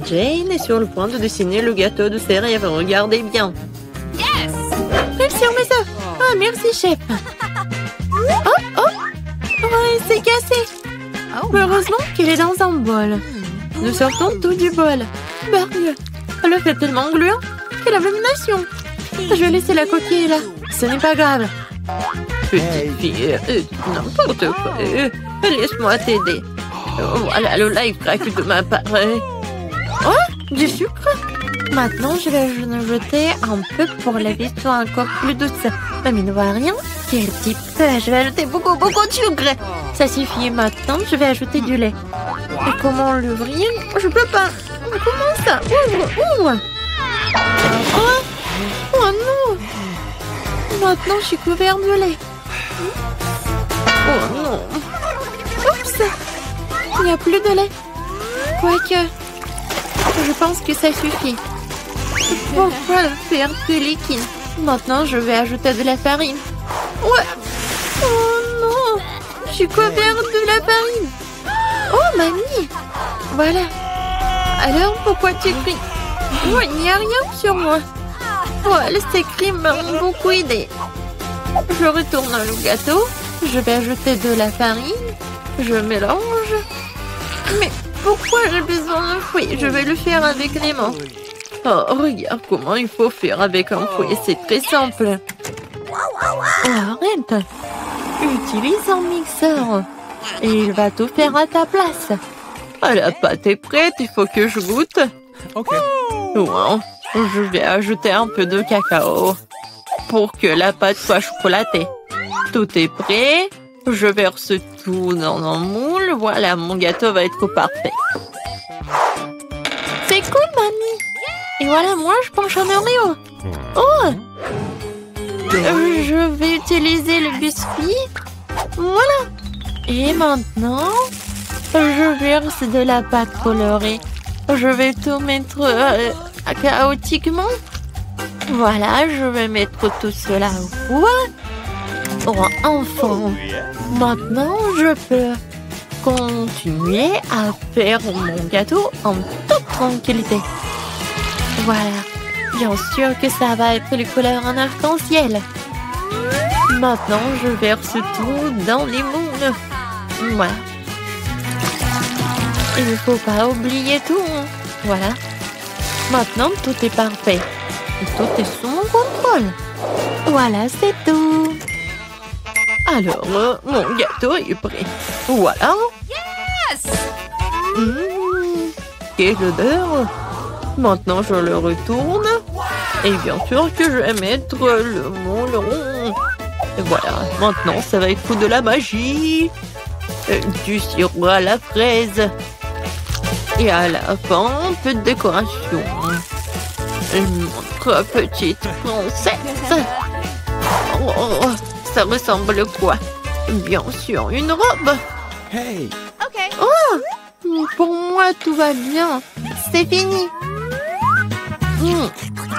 Jane est sur le point de dessiner le gâteau de ses rêves. Regardez bien. Réussir mes œufs. Ah, merci, chef. Oh. Ouais, c'est cassé. Heureusement qu'il est dans un bol. Nous sortons tout du bol. Bargue. Le fait tellement gluant. Quelle abomination. Je vais laisser la coquille là. Ce n'est pas grave. Petite fille, n'importe quoi. Laisse-moi t'aider. Voilà le live crack de ma part. Oh, du sucre. Maintenant, je vais en jeter un peu pour la vie soit encore plus douce. Mamie ne voit rien. Quel petit peu. Je vais ajouter beaucoup de sucre. Ça suffit. Maintenant, je vais ajouter du lait. Et comment l'ouvrir? Je peux pas. Comment ça? Ouvre. Oh non. Maintenant, je suis couvert de lait. Oh non. Oups. Il n'y a plus de lait. Quoique, je pense que ça suffit. Pourquoi le faire plus liquide? Maintenant, je vais ajouter de la farine. Ouais. Oh non. Je suis couvert de la farine. Oh, mamie. Voilà. Alors, pourquoi tu cries? Oh, il n'y a rien sur moi. Ouais, ces cris m'ont beaucoup aidé. Je retourne le gâteau. Je vais ajouter de la farine. Je mélange. Mais pourquoi j'ai besoin d'un fouet? Je vais le faire avec les mains. Oh, regarde comment il faut faire avec un fouet. C'est très simple. Oh, arrête. Utilise un mixeur. Et il va tout faire à ta place. Ah, la pâte est prête. Il faut que je goûte. Ok. Wow. Je vais ajouter un peu de cacao pour que la pâte soit chocolatée. Tout est prêt. Je verse tout dans un moule. Voilà, mon gâteau va être parfait. C'est cool, mamie. Et voilà, moi, je penche un Oreo. Oh! Je vais utiliser le biscuit. Voilà. Et maintenant, je verse de la pâte colorée. Je vais tout mettre chaotiquement. Voilà, je vais mettre tout cela au four. Oh, enfin. Maintenant, je peux continuer à faire mon gâteau en toute tranquillité. Voilà. Bien sûr que ça va être les couleurs en arc-en-ciel. Maintenant, je verse tout dans les moules. Voilà. Il ne faut pas oublier tout. Voilà. Maintenant, tout est parfait. Tout est sous mon contrôle. Voilà, c'est tout. Alors, mon gâteau est prêt. Voilà. Yes! Quelle odeur. Maintenant, je le retourne. Et bien sûr que je vais mettre le moule rond. Et voilà. Maintenant, ça va être de la magie. Du sirop à la fraise. Et à la fin, un peu de décoration. Notre petite princesse. Oh, ça ressemble à quoi? Bien sûr, une robe. Hey. Ok. Oh, pour moi, tout va bien. C'est fini.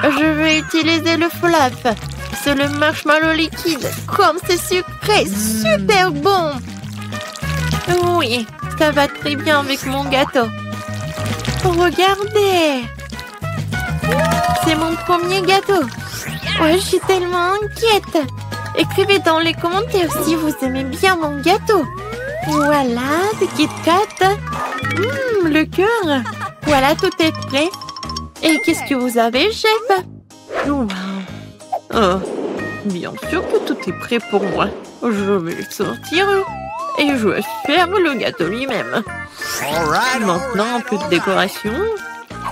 Je vais utiliser le flap. C'est le marshmallow liquide. Comme c'est sucré, super bon. Oui, ça va très bien avec mon gâteau. Regardez. C'est mon premier gâteau. Ouais, je suis tellement inquiète. Écrivez dans les commentaires si vous aimez bien mon gâteau. Voilà, le Kit Kat. Le cœur. Voilà, tout est prêt. Et qu'est-ce que vous avez, chef? Wow. Oh, bien sûr que tout est prêt pour moi. Je vais le sortir et je vais faire le gâteau lui-même. Maintenant, un peu de décoration.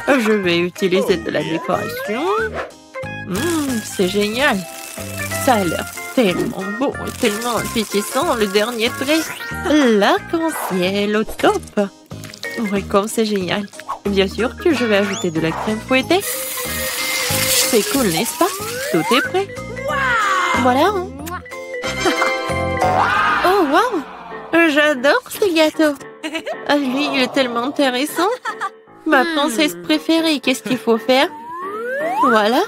Je vais utiliser de la décoration. C'est génial. Ça a l'air tellement beau et tellement appétissant. Le dernier trait. L'arc-en-ciel au top. Oui, comme c'est génial. Bien sûr que je vais ajouter de la crème fouettée. C'est cool, n'est-ce pas? Tout est prêt. Voilà. Oh, wow. J'adore ce gâteau. Lui, il est tellement intéressant. Ma princesse préférée, qu'est-ce qu'il faut faire? Voilà.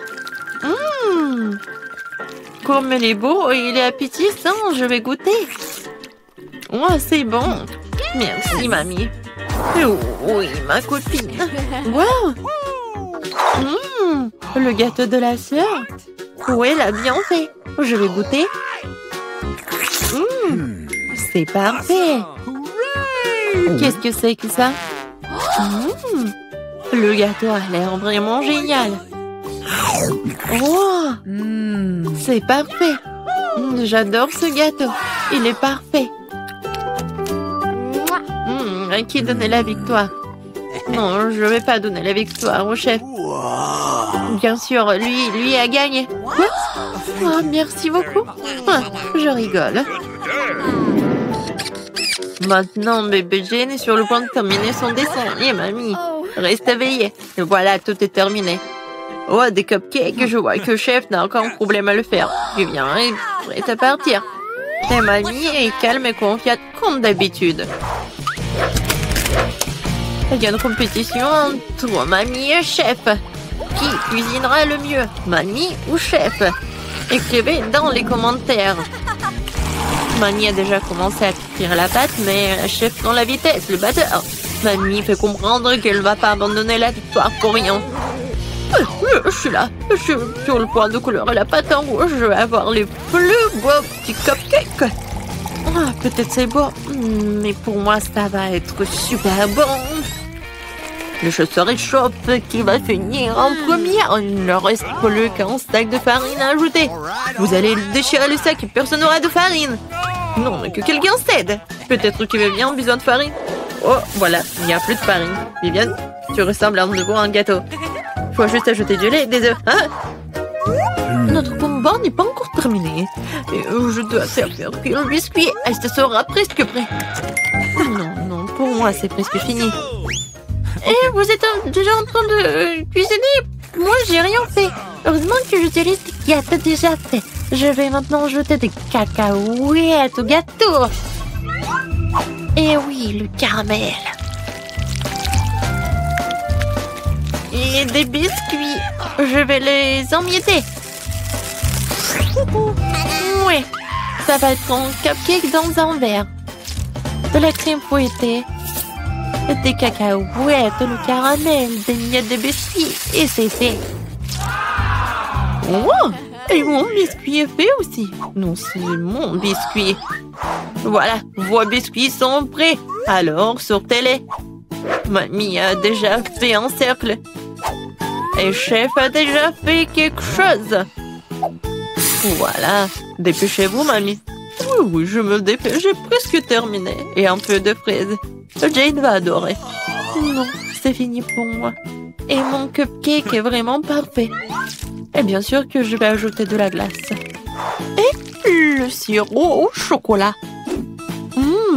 Comme il est beau et il est appétissant, je vais goûter. Oh, c'est bon. Merci, mamie. Oui, ma copine. Wow. Le gâteau de la sœur. Oui, elle a bien fait. Je vais goûter. C'est parfait. Qu'est-ce que c'est que ça? Le gâteau a l'air vraiment génial. Wow. C'est parfait. J'adore ce gâteau. Il est parfait. Qui donnait la victoire? Non, je ne vais pas donner la victoire au chef. Bien sûr, lui a gagné. Quoi? Oh, merci beaucoup. Ah, je rigole. Maintenant, bébé Jane est sur le point de terminer son dessin. Et mamie, reste éveillée. Et voilà, tout est terminé. Oh, des cupcakes. Je vois que le chef n'a aucun problème à le faire. Tu viens et prête à partir. Et mamie est calme et confiante comme d'habitude. Il y a une compétition entre mamie et chef. Qui cuisinera le mieux, mamie ou chef? Écrivez dans les commentaires. Mamie a déjà commencé à cuire la pâte, mais chef prend la vitesse, le batteur. Mamie fait comprendre qu'elle ne va pas abandonner la victoire pour rien. Je suis là. Je suis sur le point de colorer la pâte en rouge. Je vais avoir les plus beaux petits cupcakes. Ah, peut-être c'est beau, mais pour moi, ça va être super bon. Le chasseur échauffe qui va finir en première. Il ne reste plus qu'un sac de farine à ajouter. Vous allez déchirer le sac et personne n'aura de farine. Non, mais que quelqu'un cède. Peut-être que Viviane a besoin de farine. Oh, voilà, il n'y a plus de farine. Viviane, tu ressembles à un gâteau. Faut juste ajouter du lait et des œufs. Hein? Notre combat n'est pas encore terminé. Je dois servir le biscuit. Ce sera presque prêt. Non, pour moi, c'est presque fini. Et vous êtes déjà en train de cuisiner? Moi, j'ai rien fait. Heureusement que j'utilise ce qui a été déjà fait. Je vais maintenant ajouter des cacahuètes au gâteau. Et oui, le caramel. Et des biscuits. Je vais les emietter. Oui, ça va être un cupcake dans un verre. De la crème fouettée. Des cacahuètes, le caramel, des miettes de biscuits. Et c'est fait. Oh, et mon biscuit est fait aussi. Non, c'est mon biscuit. Voilà, vos biscuits sont prêts. Alors, sortez-les. Mamie a déjà fait un cercle. Et chef a déjà fait quelque chose. Voilà, dépêchez-vous, mamie. Oui, je me dépêche, j'ai presque terminé. Et un peu de fraises. Jade va adorer. Non, c'est fini pour moi. Et mon cupcake est vraiment parfait. Et bien sûr que je vais ajouter de la glace. Et le sirop au chocolat.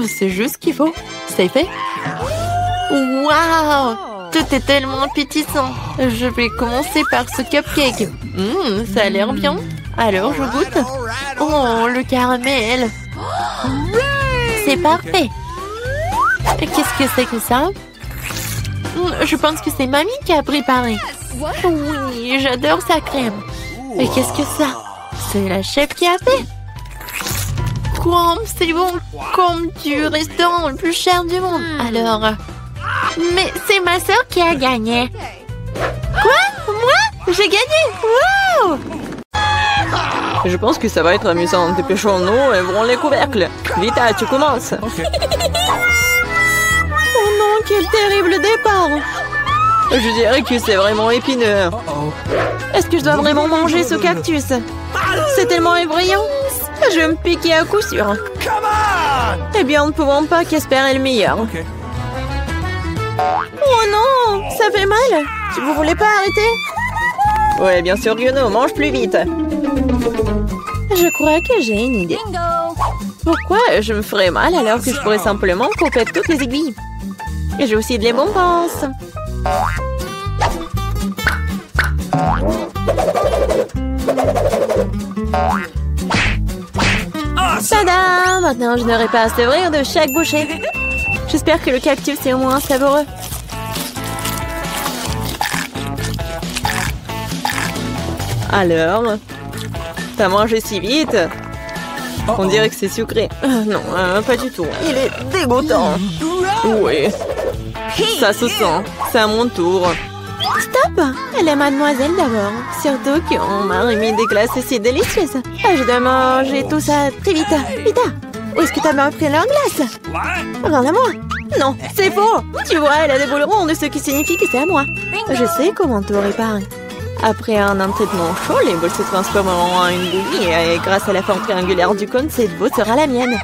C'est juste ce qu'il faut. C'est fait. Waouh! Tout est tellement appétissant. Je vais commencer par ce cupcake. Ça a l'air bien. Alors, je goûte. Oh, le caramel. C'est parfait. Qu'est-ce que c'est que ça? Je pense que c'est mamie qui a préparé. Oui, j'adore sa crème. Et qu'est-ce que ça? C'est la chef qui a fait. Quoi? C'est bon comme du restaurant le plus cher du monde. Alors... Mais c'est ma sœur qui a gagné. Quoi? Moi? J'ai gagné? Wow! Je pense que ça va être amusant. Dépêchons-nous et ouvrons les couvercles. Vita, tu commences. Oh non, quel terrible départ! Je dirais que c'est vraiment épineux. Est-ce que je dois vraiment manger ce cactus? C'est tellement effrayant. Je vais me piquer à coup sûr. Eh bien, nous ne pouvons pas qu'espérer le meilleur. Oh non, ça fait mal. Vous voulez pas arrêter? Ouais, bien sûr que non, mange plus vite. Je crois que j'ai une idée. Pourquoi je me ferais mal alors que je pourrais simplement couper toutes les aiguilles? Et j'ai aussi de les bonbons. Tada! Maintenant, je n'aurai pas à sevrir de chaque bouchée. J'espère que le cactus est au moins savoureux. Alors, t'as mangé si vite? On dirait que c'est sucré. Non, pas du tout. Il est dégoûtant. Oui. Ça se sent. C'est à mon tour. Stop! Elle est mademoiselle d'abord. Surtout qu'on m'a remis des glaces si délicieuses. Je dois manger tout ça très vite. Vite! Où est-ce que t'as bien pris leur glace? Rends-la-moi! Non, c'est faux! Tu vois, elle a des boules rondes, ce qui signifie que c'est à moi. Je sais comment tout réparer. Après un traitement chaud, les boules se transformeront en une bouillie et grâce à la forme triangulaire du cône, cette boule sera la mienne.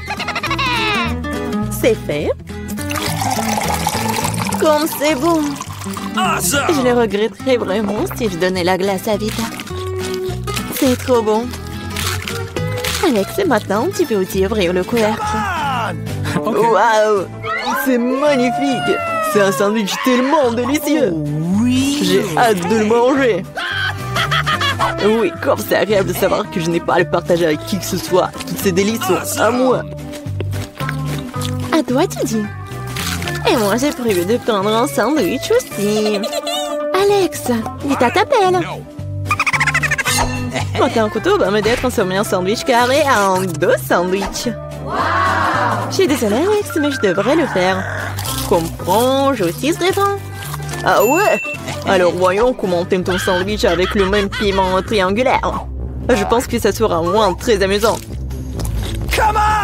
C'est fait. Comme c'est bon! Je le regretterais vraiment si je donnais la glace à Vita. C'est trop bon. Alex, maintenant, tu peux aussi ouvrir le couvercle. Waouh! C'est magnifique! C'est un sandwich tellement délicieux! J'ai hâte de le manger! Oui, comme c'est agréable de savoir que je n'ai pas à le partager avec qui que ce soit. Toutes ces délices sont à moi. À toi, tu dis. Et moi, j'ai prévu de prendre un sandwich aussi. Alex, Vita t'appelle. Un couteau va m'aider à transformer un sandwich carré en 2 sandwichs. Je suis désolée, Alex, mais je devrais le faire. Comprends, je aussi serai faim. Ah ouais? Alors voyons comment t'aimes ton sandwich avec le même piment triangulaire. Je pense que ça sera au moins très amusant.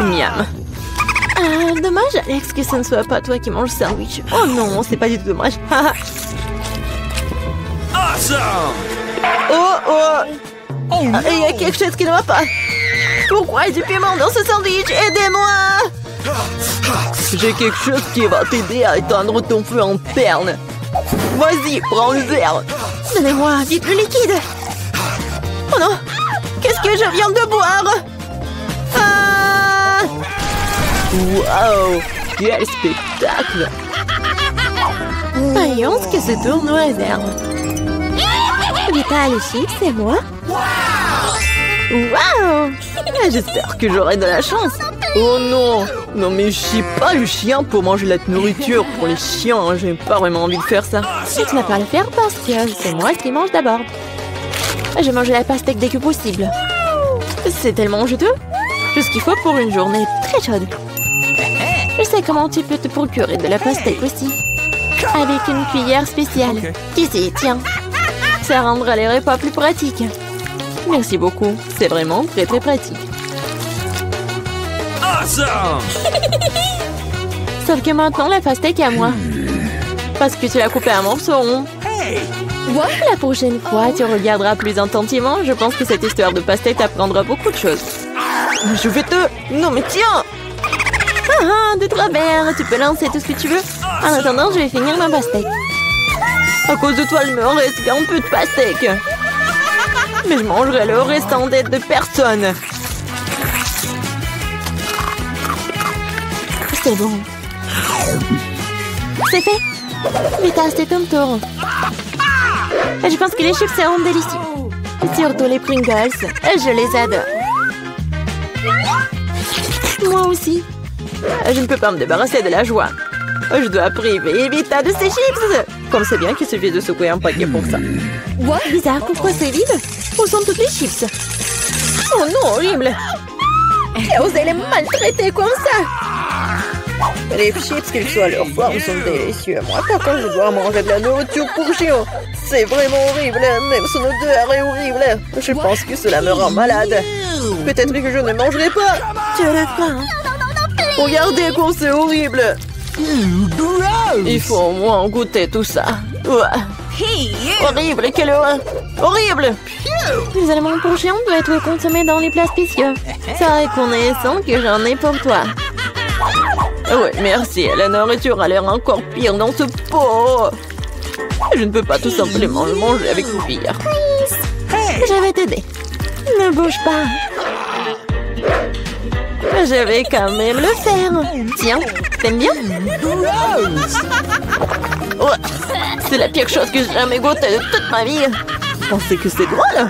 Miam. Ah, dommage, Alex, que ce ne soit pas toi qui manges le sandwich. Oh non, c'est pas du tout dommage. Oh! Il y a quelque chose qui ne va pas. Pourquoi il y a du piment dans ce sandwich? Aidez-moi! J'ai quelque chose qui va t'aider à éteindre ton feu interne. Vas-y, prends le verre. Donnez-moi vite le liquide. Oh non! Qu'est-ce que je viens de boire? Ah! Waouh! Quel spectacle! Voyons ce que ce tournoi réserve. Vita, les chips, c'est moi? Waouh! J'espère que j'aurai de la chance. Oh non! Non mais je suis pas le chien pour manger la nourriture pour les chiens. J'ai pas vraiment envie de faire ça. Et tu n'as pas à le faire parce que c'est moi qui mange d'abord. Je mange la pastèque dès que possible. C'est tellement juteux. Tout ce qu'il faut pour une journée très chaude. Je sais comment tu peux te procurer de la pastèque aussi. Avec une cuillère spéciale. Ici, tiens. Ça rendra les repas plus pratiques. Merci beaucoup. C'est vraiment très très pratique. Sauf que maintenant, la pastèque est à moi. Parce que tu l'as coupée en morceaux. La prochaine fois, tu regarderas plus attentivement. Je pense que cette histoire de pastèque t'apprendra beaucoup de choses. Je vais te... Non mais tiens! De travers, tu peux lancer tout ce que tu veux. En attendant, je vais finir ma pastèque. À cause de toi, il me reste un peu de pastèque. Mais je mangerai le restant d'aide de personne. C'est bon. C'est fait. Vita, c'est ton tour. Je pense que les chips seront délicieux. Surtout les Pringles. Je les adore. Moi aussi. Je ne peux pas me débarrasser de la joie. Je dois priver Vita de ses chips. Comme c'est bien qu'il suffit de secouer un paquet pour ça. Bizarre, pourquoi c'est vide? Où sont toutes les chips? Oh non, horrible. Qui a osé les maltraiter comme ça? Les chips, quelle que soit leur forme, sont délicieux. Moi, par contre, je dois manger de la nourriture pour chiens. C'est vraiment horrible. Même son odeur est horrible. Je pense que cela me rend malade. Peut-être que je ne mangerai pas. Tu as faim. Regardez comme c'est horrible. Il faut au moins goûter tout ça. Horrible, quelle horreur. Horrible. Les aliments pour chiens doivent être consommés dans les plats spéciaux. C'est reconnaissant que j'en ai pour toi. Ouais, merci. La nourriture a l'air encore pire dans ce pot. Je ne peux pas tout simplement le manger avec une cuillère. Je vais t'aider. Ne bouge pas. Je vais quand même le faire. Tiens, t'aimes bien? Ouais, c'est la pire chose que j'ai jamais goûtée de toute ma vie. Pensez que c'est drôle?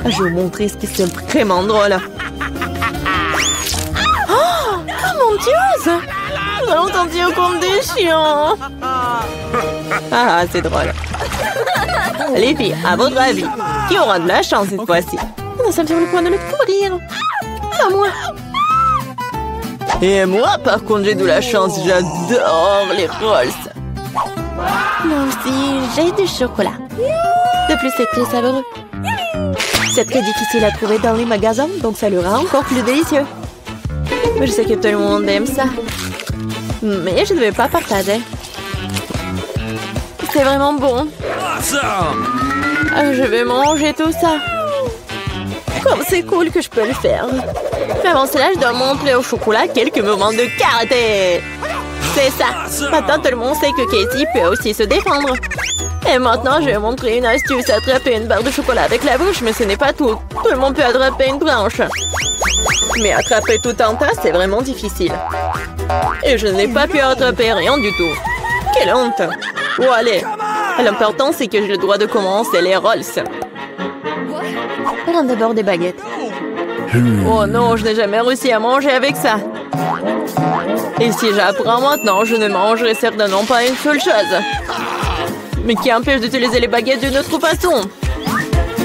Je vais vous montrer ce qui est vraiment drôle. Oh mon Dieu! Nous allons sentir comme des chiens. Ah, c'est drôle. Les filles, à votre avis, qui aura de la chance cette fois-ci? Nous sommes sur le point de le découvrir. Pas moi. Et moi, par contre, j'ai de la chance. J'adore les rolls. Ici, j'ai du chocolat. De plus, c'est très savoureux. C'est très difficile à trouver dans les magasins, donc ça le rend encore plus délicieux. Je sais que tout le monde aime ça. Mais je ne vais pas partager. C'est vraiment bon. Je vais manger tout ça. Comme c'est cool que je peux le faire. Mais avant cela, je dois montrer au chocolat quelques moments de karaté. C'est ça. Maintenant, tout le monde sait que Casey peut aussi se défendre. Et maintenant, je vais montrer une astuce. Attraper une barre de chocolat avec la bouche, mais ce n'est pas tout. Tout le monde peut attraper une branche. Mais attraper tout un tas, c'est vraiment difficile. Et je n'ai pas pu attraper rien du tout. Quelle honte. Oh, allez. L'important, c'est que j'ai le droit de commencer les rolls. Prends d'abord des baguettes. Oh non, je n'ai jamais réussi à manger avec ça. Et si j'apprends maintenant, je ne mangerai certainement pas une seule chose. Mais qui empêche d'utiliser les baguettes d'une autre façon?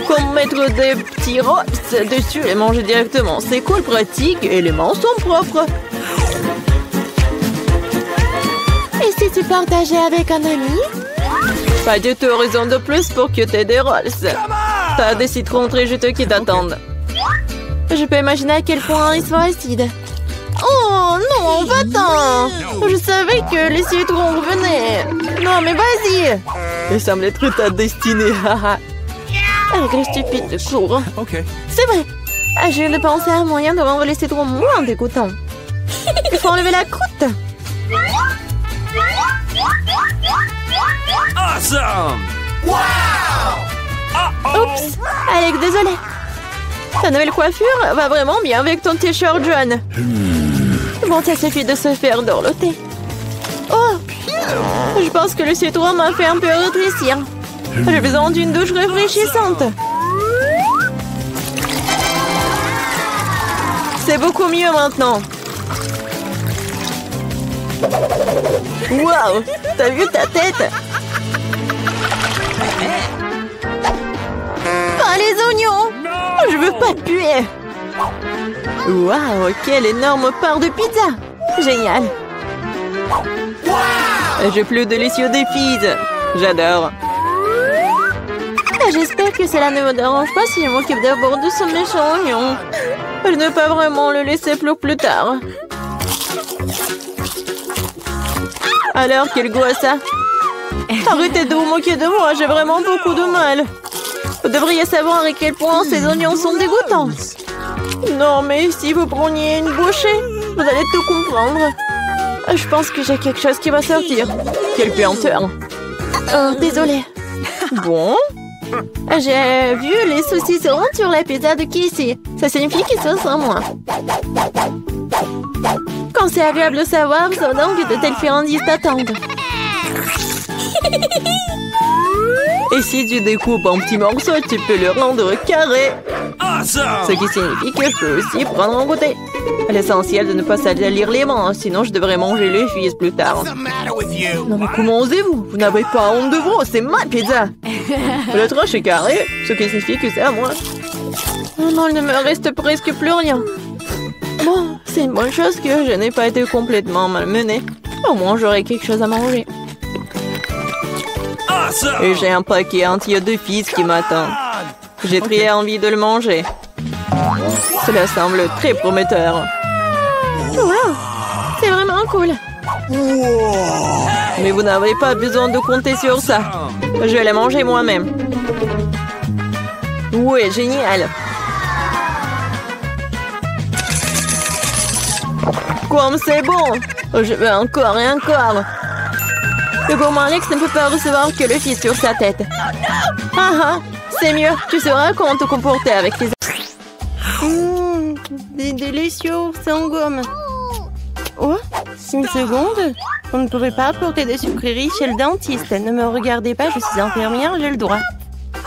Comme mettre des petits rolls dessus et manger directement. C'est cool, pratique et les mains sont propres. Et si tu partageais avec un ami? Pas du tout, raison de plus pour que tu aies des rolls. T'as des citrons très juteux qui t'attendent. Je peux imaginer à quel point ils sont acides. Oh non, va-t'en! Je savais que les citrons revenaient. Non, mais vas-y! Il semble être ta destinée. Avec les stupides fours. C'est vrai. Je viens de penser à un moyen de rendre les citrons moins dégoûtants. Il faut enlever la croûte. Awesome! Wow! Oups! Alex, désolé. Ta nouvelle coiffure va vraiment bien avec ton t-shirt jaune. Bon, ça suffit de se faire dorloter. Oh! Je pense que le citron m'a fait un peu rétrécir. J'ai besoin d'une douche rafraîchissante. C'est beaucoup mieux maintenant. Waouh! T'as vu ta tête? Ah, les oignons! Je veux pas puer. Waouh! Quelle énorme part de pizza! Génial! J'ai plus délicieux des pizzas. J'adore. J'espère que cela ne me dérange pas si je m'occupe d'abord de ce méchant oignon. Je ne peux pas vraiment le laisser plus tard. Alors, quel goût a ça? Arrêtez de vous moquer de moi, j'ai vraiment beaucoup de mal. Vous devriez savoir à quel point ces oignons sont dégoûtants. Non, mais si vous preniez une bouchée, vous allez tout comprendre. Je pense que j'ai quelque chose qui va sortir. Quelle puanteur. Oh, désolée. Bon. J'ai vu les saucissons sur la pizza de Casey. Ça signifie qu'ils se sent moins. Quand c'est agréable de savoir, c'est donc de telles friandises t'attendent. Et si tu découpes en petits morceaux, tu peux le rendre carré. Ce qui signifie que je peux aussi prendre un goûter. L'essentiel de ne pas salir les mains, sinon je devrais manger les fils plus tard. Non mais comment osez-vous? Vous n'avez pas honte de vous, c'est ma pizza. Le tranche est carré, ce qui signifie que c'est à moi. Oh non, il ne me reste presque plus rien. Bon, c'est une bonne chose que je n'ai pas été complètement malmenée. Au moins j'aurai quelque chose à manger. Et j'ai un paquet entier de fils qui m'attend. J'ai très envie de le manger. Cela semble très prometteur. Wow, c'est vraiment cool. Mais vous n'avez pas besoin de compter sur ça. Je vais la manger moi-même. Ouais, génial. Comme c'est bon. Je veux encore et encore. Le gourmand Alex ne peut pas recevoir que le fils sur sa tête. Ah ah, c'est mieux. Tu sauras comment te comporter avec tes... C'est délicieux, sans gomme. Oh, une seconde. On ne pourrait pas apporter des sucreries chez le dentiste. Ne me regardez pas, je suis infirmière, j'ai le droit.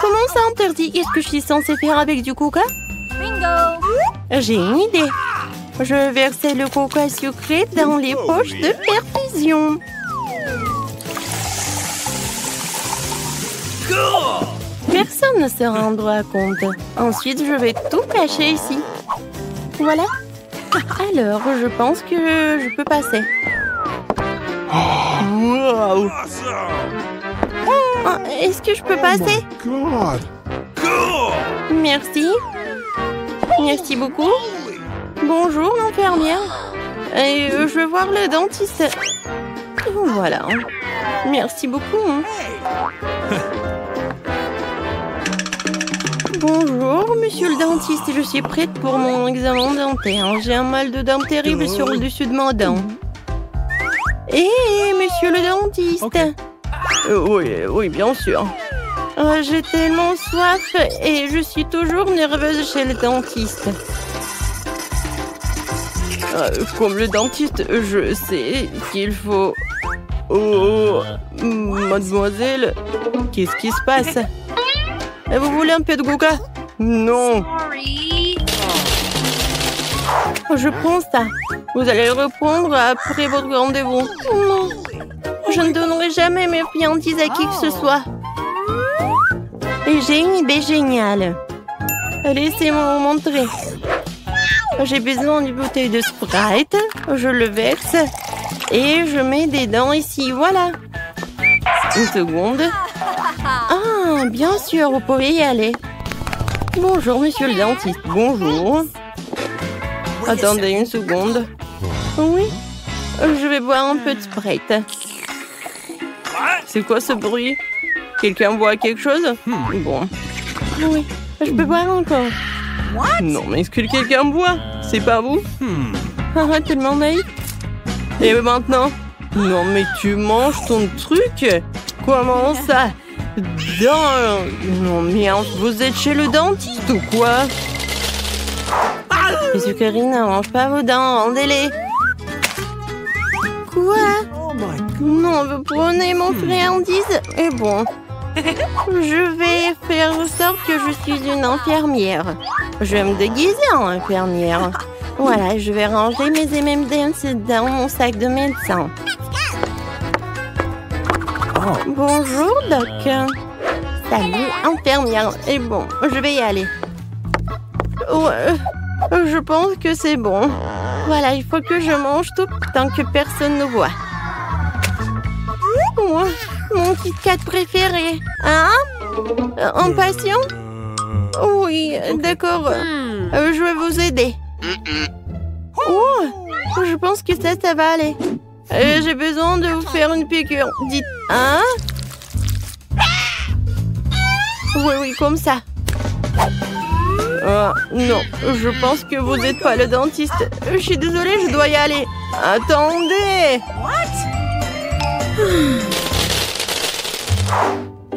Comment ça interdit? Qu'est-ce que je suis censée faire avec du coca? Bingo! J'ai une idée. Je vais verser le coca sucré dans les poches de perfusion. Personne ne se rendra compte. Ensuite, je vais tout cacher ici. Voilà. Alors, je pense que je peux passer. Wow. Oh, est-ce que je peux passer? God. Merci. Merci beaucoup. Bonjour, l'infirmière. Et je veux voir le dentiste. Voilà. Merci beaucoup. Bonjour, monsieur le dentiste. Je suis prête pour mon examen dentaire. J'ai un mal de dents terrible sur le dessus de ma dent. Hé, monsieur le dentiste. Okay. Oui, bien sûr. J'ai tellement soif et je suis toujours nerveuse chez le dentiste. Comme le dentiste, je sais qu'il faut... Oh, mademoiselle, qu'est-ce qui se passe? Vous voulez un peu de coca? Non. Je prends ça. Vous allez le reprendre après votre rendez-vous. Non. Je ne donnerai jamais mes friandises à qui que ce soit. Et j'ai une idée géniale. Laissez-moi vous montrer. J'ai besoin d'une bouteille de Sprite. Je le verse. Et je mets des dents ici. Voilà. Une seconde. Ah, bien sûr, vous pouvez y aller. Bonjour, monsieur le dentiste. Bonjour. Attendez une seconde. Oui. Je vais boire un peu de Sprite. C'est quoi ce bruit? Quelqu'un boit quelque chose? Bon. Oui. Je peux boire encore. Non, mais est-ce que quelqu'un boit? C'est pas vous? Ah, tellement naïf. Et maintenant? Non, mais tu manges ton truc? Comment ça? Non, mais vous êtes chez le dentiste ou quoi? Monsieur Karine, ne mange pas vos dents, rendez-les. Quoi? Non, vous prenez mon friandise? Et bon, je vais faire en sorte que je suis une infirmière. Je vais me déguiser en infirmière. Voilà, je vais ranger mes M&M's dans mon sac de médecin. Bonjour, Doc. Salut, infirmière. Et bon, je vais y aller. Ouais, je pense que c'est bon. Voilà, il faut que je mange tout tant que personne ne voit. Oh, mon Kit Kat préféré. Hein? En passion? Oui, d'accord. Je vais vous aider. Oh, je pense que ça va aller. J'ai besoin de vous faire une piqûre. Dites, hein? Oui, comme ça. Non, je pense que vous n'êtes pas le dentiste. Je suis désolée, je dois y aller. Attendez!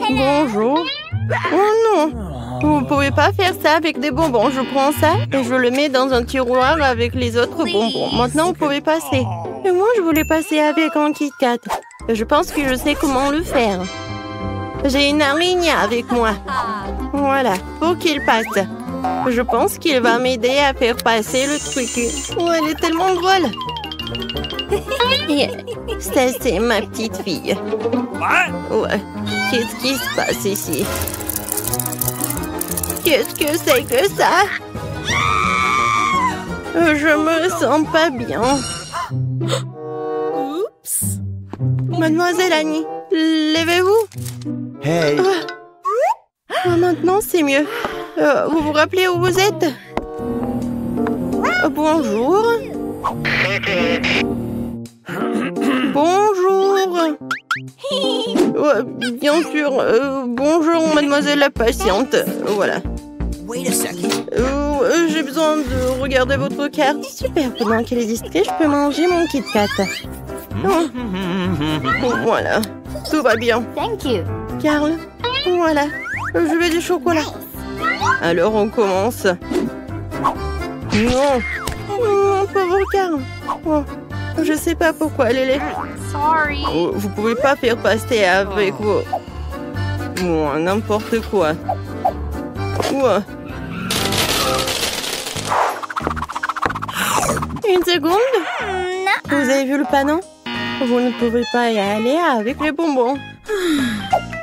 Bonjour. Oh non! Vous pouvez pas faire ça avec des bonbons. Je prends ça et je le mets dans un tiroir avec les autres bonbons. Maintenant, vous pouvez passer. Et moi, je voulais passer avec un Kit Kat. Je pense que je sais comment le faire. J'ai une araignée avec moi. Voilà, pour qu'il passe. Je pense qu'il va m'aider à faire passer le truc. Oh, elle est tellement drôle. Ça, c'est ma petite fille. Ouais. Qu'est-ce qui se passe ici? Qu'est-ce que c'est que ça? Je me sens pas bien. Oups. Mademoiselle Annie, levez-vous. Hey. Maintenant, c'est mieux. Vous vous rappelez où vous êtes? Bonjour. Bonjour. Bien sûr. Bonjour, mademoiselle la patiente. Voilà. J'ai besoin de regarder votre carte. Super, pendant qu'elle est distraite, je peux manger mon Kit Kat. Voilà. Tout va bien. Thank you. Carl, voilà. Je veux du chocolat. Alors, on commence. Non. Mon pauvre Carl. Oh, je sais pas pourquoi elle est là. Sorry. Oh, vous pouvez pas faire passer avec vos... Bon, n'importe quoi. Ouais. Une seconde. Vous avez vu le panneau? Vous ne pouvez pas y aller avec les bonbons.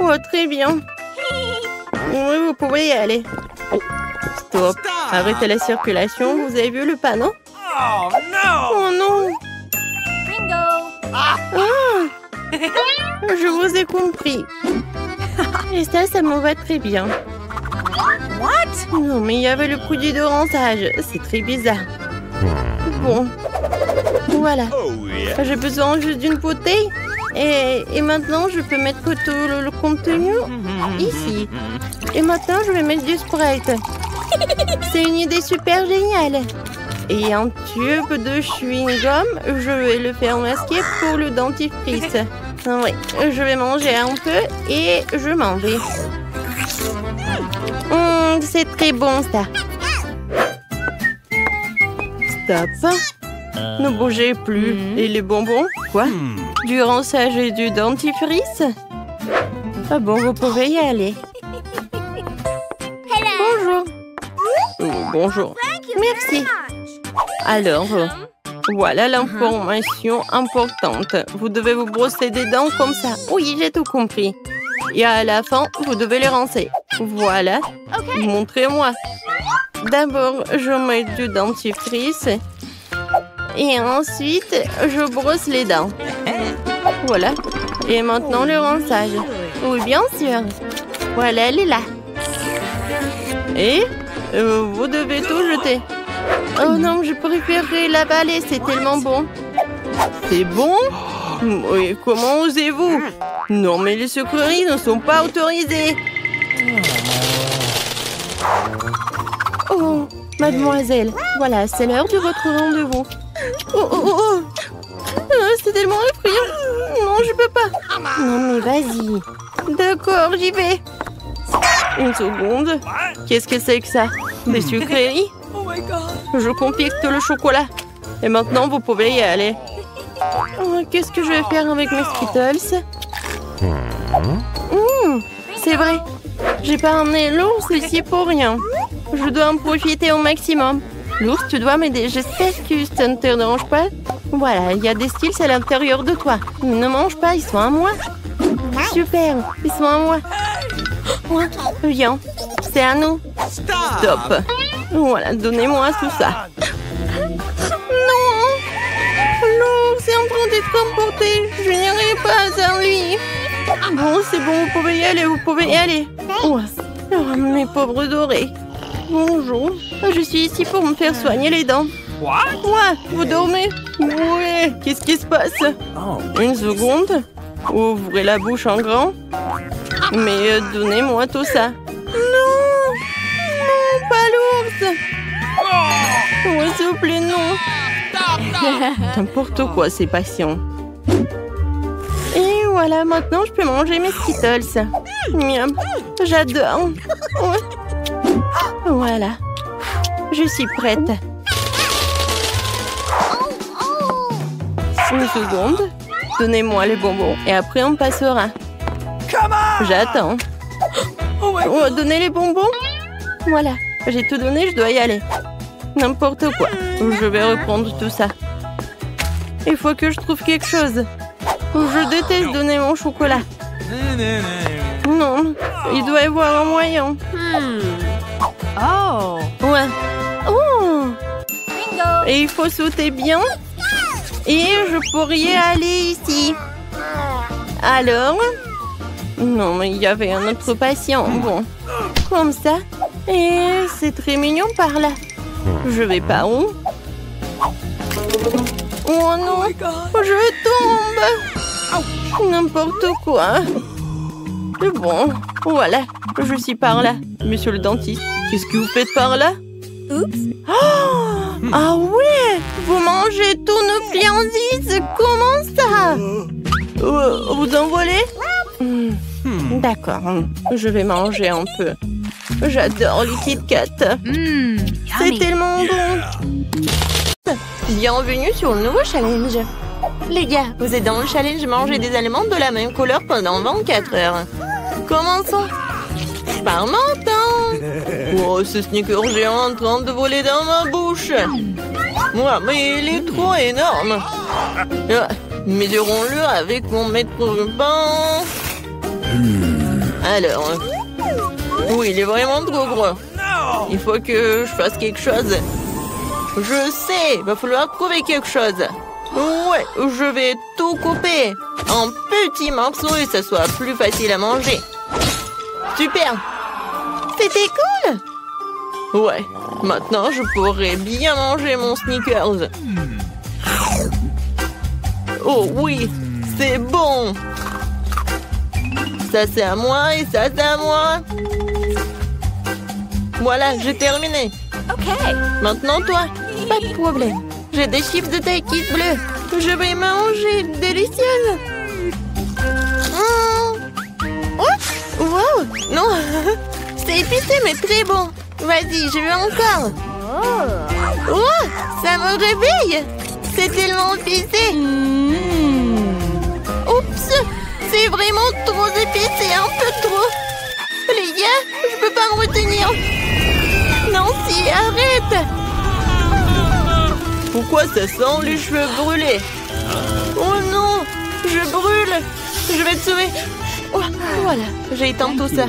Oh, très bien. Oui, vous pouvez y aller. Stop. Arrêtez la circulation. Vous avez vu le panneau? Oh no! Oh non. Bingo. Ah. je vous ai compris. Et ça me va très bien. What? Non, mais il y avait le produit de rinçage. C'est très bizarre. Bon. Voilà. J'ai besoin juste d'une bouteille. Et maintenant, je peux mettre tout le contenu ici. Et maintenant, je vais mettre du Sprite. C'est une idée super géniale. Et un tube de chewing-gum, je vais le faire masquer pour le dentifrice. Oui, je vais manger un peu et je m'en vais. C'est très bon, ça. Stop. Ne bougez plus. Et les bonbons? Quoi? Du rinçage et du dentifrice? Ah bon, vous pouvez y aller. Bonjour. Bonjour. Merci. Alors, voilà l'information importante. Vous devez vous brosser des dents comme ça. Oui, j'ai tout compris. Et à la fin, vous devez les rincer. Voilà. Montrez-moi. D'abord, je mets du dentifrice. Et ensuite, je brosse les dents. Voilà. Et maintenant, le rinçage. Oui, bien sûr. Voilà, elle est là. Et vous devez tout jeter. Oh non, je préférerais l'avaler, c'est tellement bon. C'est bon? Oui, comment osez-vous? Non, mais les sucreries ne sont pas autorisées. Oh, mademoiselle, voilà, c'est l'heure de votre rendez-vous. Oh. C'est tellement effrayant. Non, je peux pas. Non, mais vas-y. D'accord, j'y vais. Une seconde. Qu'est-ce que c'est que ça? Des sucreries? Je compacte le chocolat. Et maintenant, vous pouvez y aller. Oh, qu'est-ce que je vais faire avec mes Skittles? C'est vrai. J'ai pas emmené l'ours ici pour rien. Je dois en profiter au maximum. L'ours, tu dois m'aider. J'espère que ça ne te dérange pas. Voilà, il y a des Skittles à l'intérieur de toi. Ne mange pas, ils sont à moi. Super, ils sont à moi. Viens, c'est à nous. Stop. Voilà, donnez-moi tout ça. Non, l'ours est en train d'être emporté. Je n'irai pas sans lui. Bon, c'est bon, vous pouvez y aller, vous pouvez y aller. Oh, mes pauvres dorés. Bonjour, je suis ici pour me faire soigner les dents. Quoi? Vous dormez? Oui, qu'est-ce qui se passe? Une seconde. Ouvrez la bouche en grand. Mais donnez-moi tout ça. Non, pas l'ours. Oui, s'il vous plaît, non. N'importe quoi, ces patients. Et voilà, maintenant je peux manger mes Skittles. Miam, j'adore. Ouais. Voilà, je suis prête. Une seconde. Donnez-moi les bonbons et après on passera. J'attends. Oh, donnez les bonbons. Voilà, j'ai tout donné, je dois y aller. N'importe quoi. Je vais reprendre tout ça. Il faut que je trouve quelque chose. Je déteste donner mon chocolat. Non, il doit y avoir un moyen. Oh. Ouais. Oh. Et il faut sauter bien. Et je pourrais aller ici. Alors? Non, mais il y avait un autre patient. Bon, comme ça. Et c'est très mignon par là. Je vais par où? Oh non, je tombe. N'importe quoi. Bon, voilà, je suis par là. Monsieur le dentiste, qu'est-ce que vous faites par là? Oups. Oh, ah ouais, vous mangez tous nos friandises. Comment ça? Vous en volez? D'accord, je vais manger un peu. J'adore les Kit Kat. C'est tellement bon. Bienvenue sur le nouveau challenge. Les gars, vous êtes dans le challenge manger des aliments de la même couleur pendant 24 heures. Commençons. Par mon temps. Oh, ce sneaker géant en train de voler dans ma bouche. Ouais, mais il est trop énorme. Mesurons-le avec mon mètre ruban. Alors, oui, il est vraiment trop gros. Il faut que je fasse quelque chose. Je sais, il va falloir trouver quelque chose. Ouais, je vais tout couper en petits morceaux et ça soit plus facile à manger. Super! C'était cool! Ouais, maintenant je pourrais bien manger mon Snickers. Oh oui, c'est bon! Ça c'est à moi et ça c'est à moi. Voilà, j'ai terminé. Ok. Maintenant toi, pas de problème. J'ai des chips de Takis bleus. Je vais manger, délicieuse. Oh! Wow! Non, c'est épicé mais très bon. Vas-y, je veux encore. Oh! Ça me réveille! C'est tellement épicé. Oups! C'est vraiment trop épicé, un peu trop. Les gars, je peux pas me retenir. Nancy, arrête! Pourquoi ça sent les cheveux brûlés? Oh non! Je brûle! Je vais te sauver. Oh, voilà, j'ai éteint tout ça.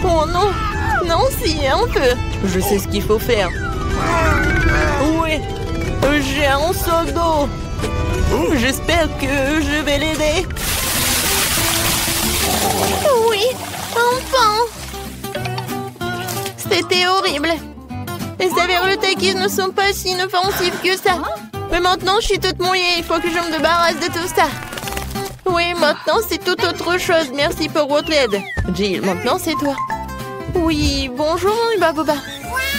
Oh non! Nancy, un peu! Je sais ce qu'il faut faire. Oui, j'ai un seau d'eau. J'espère que je vais l'aider. Oui, enfin! C'était horrible. Les saveurs de Takis ne sont pas si inoffensives que ça. Mais maintenant, je suis toute mouillée. Il faut que je me débarrasse de tout ça. Oui, maintenant, c'est toute autre chose. Merci pour votre aide. Jill, maintenant c'est toi. Oui, bonjour, Baboba.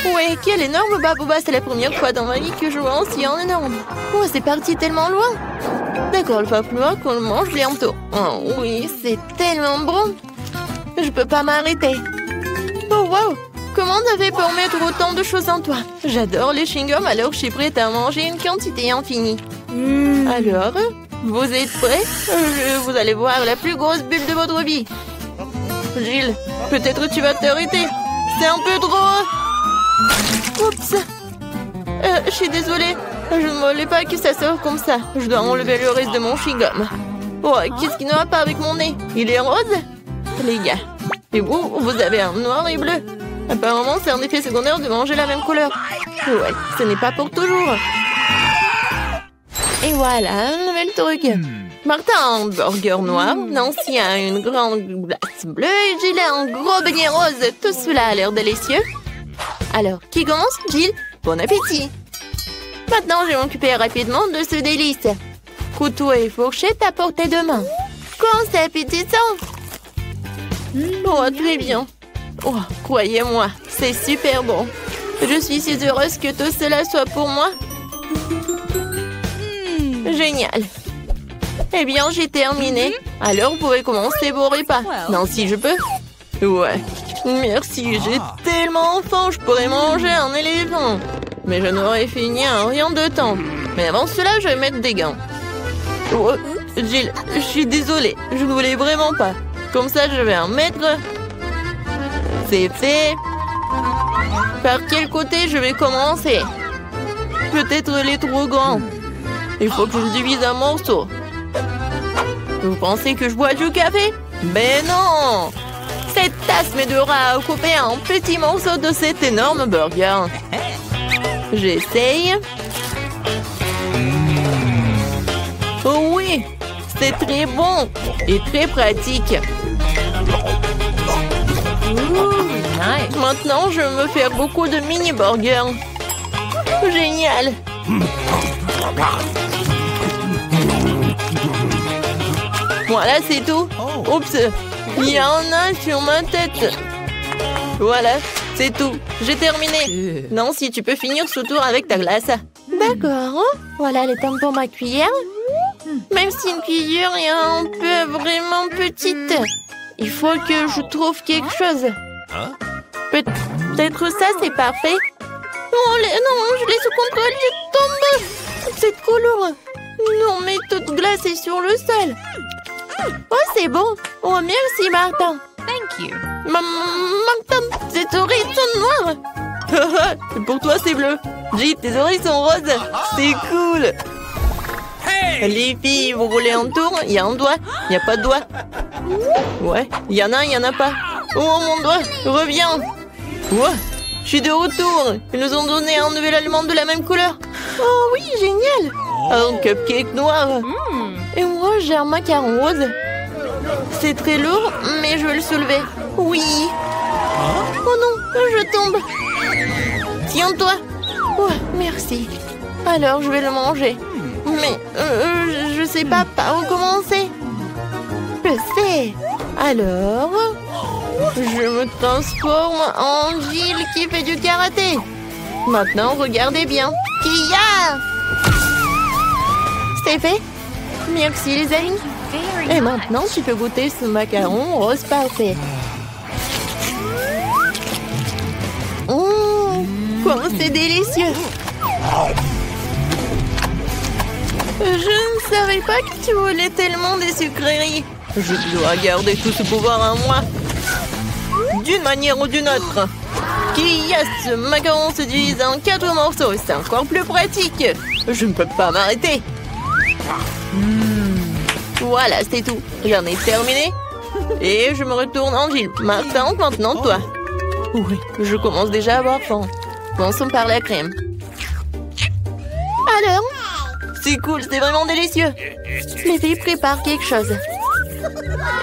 Oui, quel énorme Baboba. C'est la première fois dans ma vie que je vois un si énorme. Oh, c'est parti tellement loin. D'accord, il va falloir qu'on le mange bientôt. Oh oui, c'est tellement bon. Je peux pas m'arrêter. Oh, wow. Comment t'as fait pour mettre autant de choses en toi? J'adore les chewing-gums, alors je suis prête à manger une quantité infinie. Alors, vous êtes prêts? Vous allez voir la plus grosse bulle de votre vie. Jill, peut-être tu vas t'arrêter. C'est un peu trop... Oups. Je suis désolée. Je ne voulais pas que ça sorte comme ça. Je dois enlever le reste de mon chewing-gum. Oh, qu'est-ce qui ne va pas avec mon nez? Il est rose? Les gars. Et vous avez un noir et bleu. Apparemment, c'est un effet secondaire de manger la même couleur. Ouais, ce n'est pas pour toujours. Et voilà, un nouvel truc. Martin a un burger noir, Nancy a une grande glace bleue et Jill a un gros beignet rose. Tout cela a l'air délicieux. Alors, qui commence? Jill, bon appétit. Maintenant, je vais m'occuper rapidement de ce délice. Couteau et fourchette à portée de main. Quand c'est appétissant. Oh, très bien. Oh, croyez-moi, c'est super bon. Je suis si heureuse que tout cela soit pour moi. Génial. Eh bien, j'ai terminé. Alors, vous pouvez commencer vos repas. Non, si je peux. Ouais. Merci, j'ai tellement faim, je pourrais manger un éléphant. Mais je n'aurais fini en rien de temps. Mais avant cela, je vais mettre des gants. Oh, Jill, je suis désolée. Je ne voulais vraiment pas. Comme ça, je vais en mettre. C'est fait. Par quel côté je vais commencer? Peut-être les trop grands. Il faut que je divise un morceau. Vous pensez que je bois du café? Ben non! Cette tasse m'aidera à couper un petit morceau de cet énorme burger. J'essaye. Oh oui! C'est très bon et très pratique. Nice. Maintenant, je vais me faire beaucoup de mini-burgers. Génial! Voilà, c'est tout. Oups, il y en a sur ma tête. Voilà, c'est tout. J'ai terminé. Nancy, tu peux finir ce tour avec ta glace. D'accord. Voilà le temps pour ma cuillère. Même si une cuillère est un peu vraiment petite, il faut que je trouve quelque chose. Peut-être ça, c'est parfait. Non, je l'ai sous contrôle, je tombe. C'est trop lourd. Non, mais toute glace est sur le sol. Oh, c'est bon. Oh, merci, Martin. Thank you. Martin, tes oreilles sont noires. Pour toi, c'est bleu. Jill, tes oreilles sont roses. C'est cool. Les filles, vous voulez un tour? Il y a un doigt. Il n'y a pas de doigt. Ouais, il y en a, il n'y en a pas. Oh, mon doigt, reviens. Ouais, je suis de retour. Ils nous ont donné un nouvel aliment de la même couleur. Oh oui, génial. Un cupcake noir. Et moi, j'ai un macaron rose. C'est très lourd, mais je vais le soulever. Oui. Oh non, je tombe. Tiens-toi. Oh, merci. Alors, je vais le manger. Mais je sais pas par où commencer. Je sais. Alors, je me transforme en Jill qui fait du karaté. Maintenant, regardez bien. Kia! C'est fait. Merci les amis. Et maintenant, tu peux goûter ce macaron rose parfait. Comment c'est délicieux. Je ne savais pas que tu voulais tellement des sucreries. Je dois garder tout ce pouvoir en moi. D'une manière ou d'une autre. Ce macaron se divise en 4 morceaux. C'est encore plus pratique. Je ne peux pas m'arrêter. Voilà, c'est tout. J'en ai terminé. Et je me retourne en Jill. Maintenant, toi. Oui, je commence déjà à avoir faim. Commençons par la crème. Alors, c'est cool, c'est vraiment délicieux. les filles préparent quelque chose.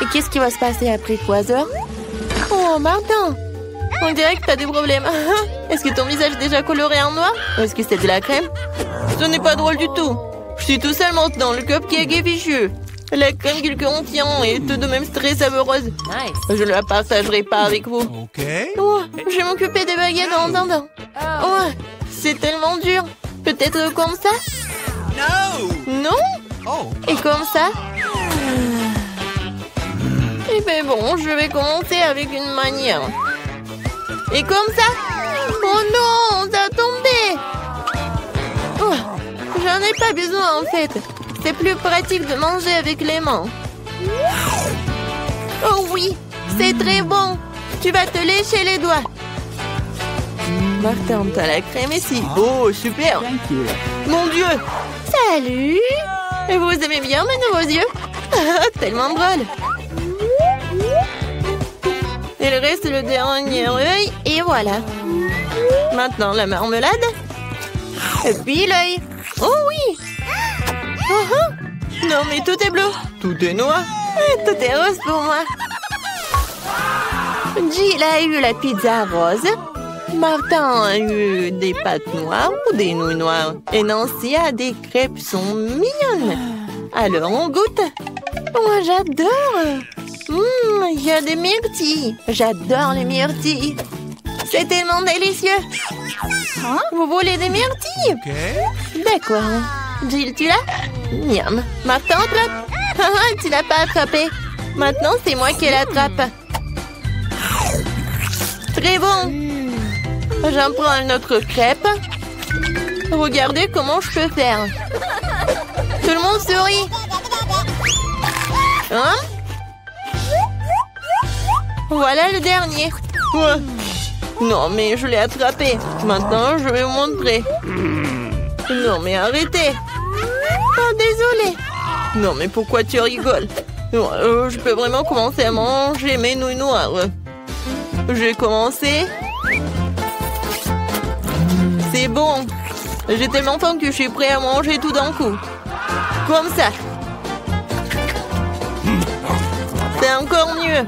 Et qu'est-ce qui va se passer après 3 heures? Oh, Martin! On dirait que t'as des problèmes. Est-ce que ton visage est déjà coloré en noir? Ou est-ce que c'est de la crème? Ce n'est pas drôle du tout. Je suis tout seul maintenant, le cupcake est fichu. La crème qu'il contient est tout de même très savoureuse. Nice. Je ne la partagerai pas avec vous. Oh, je vais m'occuper des baguettes en attendant. Oh, c'est tellement dur. Peut-être comme ça? Non? Et comme ça? Eh bien bon, je vais commencer avec une manière. Et comme ça? Oh non, ça a tombé. Oh, j'en ai pas besoin en fait. C'est plus pratique de manger avec les mains. Oh oui, c'est très bon. Tu vas te lécher les doigts. Martin, t'as la crème ici. Oh, super. Mon Dieu. Salut. Et vous aimez bien mes nouveaux yeux? Tellement drôle. Il reste le dernier œil et voilà. Maintenant la marmelade. Et puis l'œil. Oh oui. Non mais tout est bleu. Tout est noir. Tout est rose pour moi. Jill a eu la pizza rose. Martin a eu des pâtes noires ou des nouilles noires. Et Nancy a des crêpes sont mignonnes. Alors on goûte. Moi j'adore. Il y a des myrtilles. J'adore les myrtilles. C'est tellement délicieux. Vous voulez des myrtilles? D'accord. Jill, tu l'as? Miam. Martin, attrape. Tu l'as pas attrapé. Maintenant, c'est moi qui l'attrape. Très bon. J'en prends une autre crêpe. Regardez comment je peux faire. Tout le monde sourit. Hein? Voilà le dernier. Ouais. Non, mais je l'ai attrapé. Maintenant, je vais vous montrer. Non, mais arrêtez. Oh, désolée. Non, mais pourquoi tu rigoles? Non, je peux vraiment commencer à manger mes nouilles noires. J'ai commencé. C'est bon. J'ai tellement faim que je suis prêt à manger tout d'un coup. Comme ça. C'est encore mieux.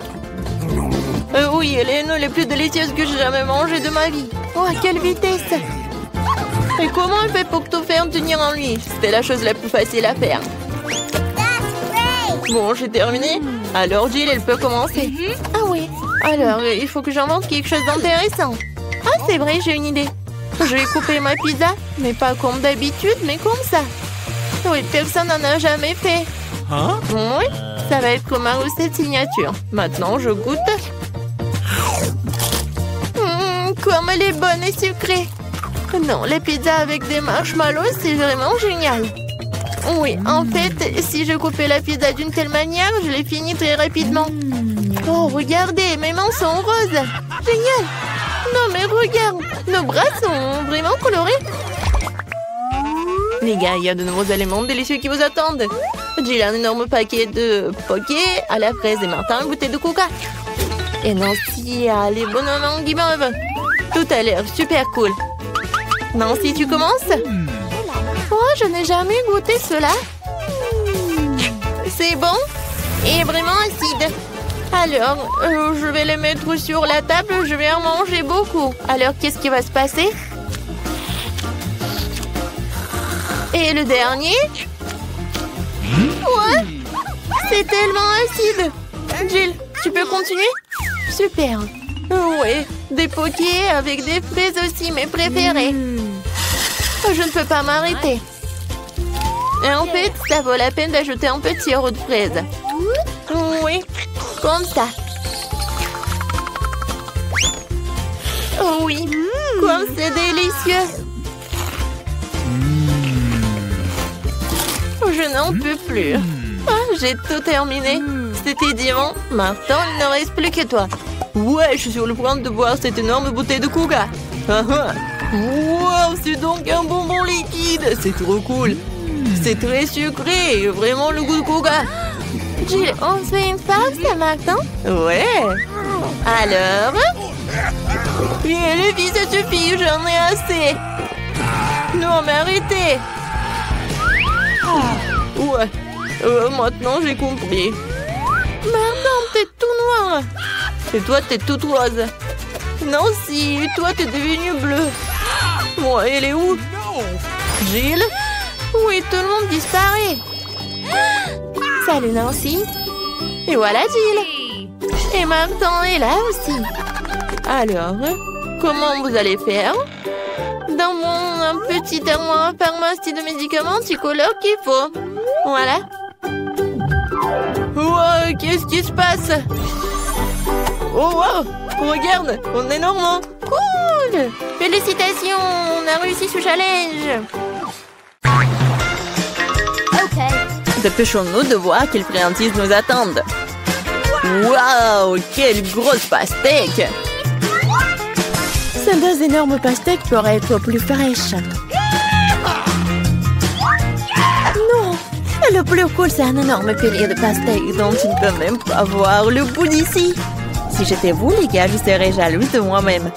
Oui, les nouilles les plus délicieuses que j'ai jamais mangées de ma vie. Oh, à quelle vitesse! Et comment elle fait pour tout faire tenir en lui? C'était la chose la plus facile à faire. Bon, j'ai terminé. Alors Jill, elle peut commencer. Ah oui. Alors, il faut que j'invente quelque chose d'intéressant. Ah, c'est vrai, j'ai une idée. Je vais couper ma pizza, mais pas comme d'habitude, mais comme ça. Oui, personne n'en a jamais fait. Hein? Oui, ça va être ma recette signature. Maintenant, je goûte. Comme elle est bonne et sucrée. Non, les pizzas avec des marshmallows, c'est vraiment génial. Oui, en fait, si je coupais la pizza d'une telle manière, je l'ai fini très rapidement. Oh, regardez, mes mains sont roses. Génial. Non, mais regarde, nos bras sont vraiment colorés. Les gars, il y a de nouveaux éléments délicieux qui vous attendent. Jill a un énorme paquet de poké à la fraise et Martin une bouteille de coca. Et Nancy a les bonhommes en guimauve. Tout a l'air super cool. Nancy, tu commences? Oh, je n'ai jamais goûté cela. C'est bon et vraiment acide. Alors, je vais les mettre sur la table. Je vais en manger beaucoup. Alors, qu'est-ce qui va se passer? Et le dernier? Ouais, c'est tellement acide. Jill, tu peux continuer? Super. Oui, des potiers avec des fraises aussi, mes préférées. Je ne peux pas m'arrêter. Et en fait, ça vaut la peine d'ajouter un peu de sirop de fraise. Oui, comme ça. Oh oui, comme c'est délicieux. Je n'en peux plus. Ah, j'ai tout terminé. C'était diamant. Maintenant, il ne reste plus que toi. Ouais, je suis sur le point de boire cette énorme bouteille de coca. Wow, c'est donc un bonbon liquide. C'est trop cool. C'est très sucré. Vraiment le goût de coca. Jill, on se fait une pause maintenant? Ouais. Alors? Et les filles, ça suffit. J'en ai assez. Non, mais arrêtez. Ouais. Maintenant, j'ai compris. Maintenant, t'es tout noir. Et toi, t'es toute rose. Non, si. Toi, t'es devenue bleue. Moi, elle est où? Jill? Oui, tout le monde disparaît. Salut, Nancy. Et voilà, Jill. Et Martin est là aussi. Alors, comment vous allez faire? Dans mon petit armoire pharmacie de médicaments, tu colloques qu'il faut. Voilà. Wow, qu'est-ce qui se passe? Oh, wow! Regarde, on est normand. Cool! Félicitations, on a réussi ce challenge. Ok. Dépêchons-nous de voir quelles friandises nous attendent. Waouh, quelle grosse pastèque! Ces deux énormes pastèques pourraient être plus fraîches. Non! Le plus cool, c'est un énorme pilier de pastèques dont tu ne peux même pas voir le bout d'ici. Si j'étais vous, les gars, je serais jalouse de moi-même.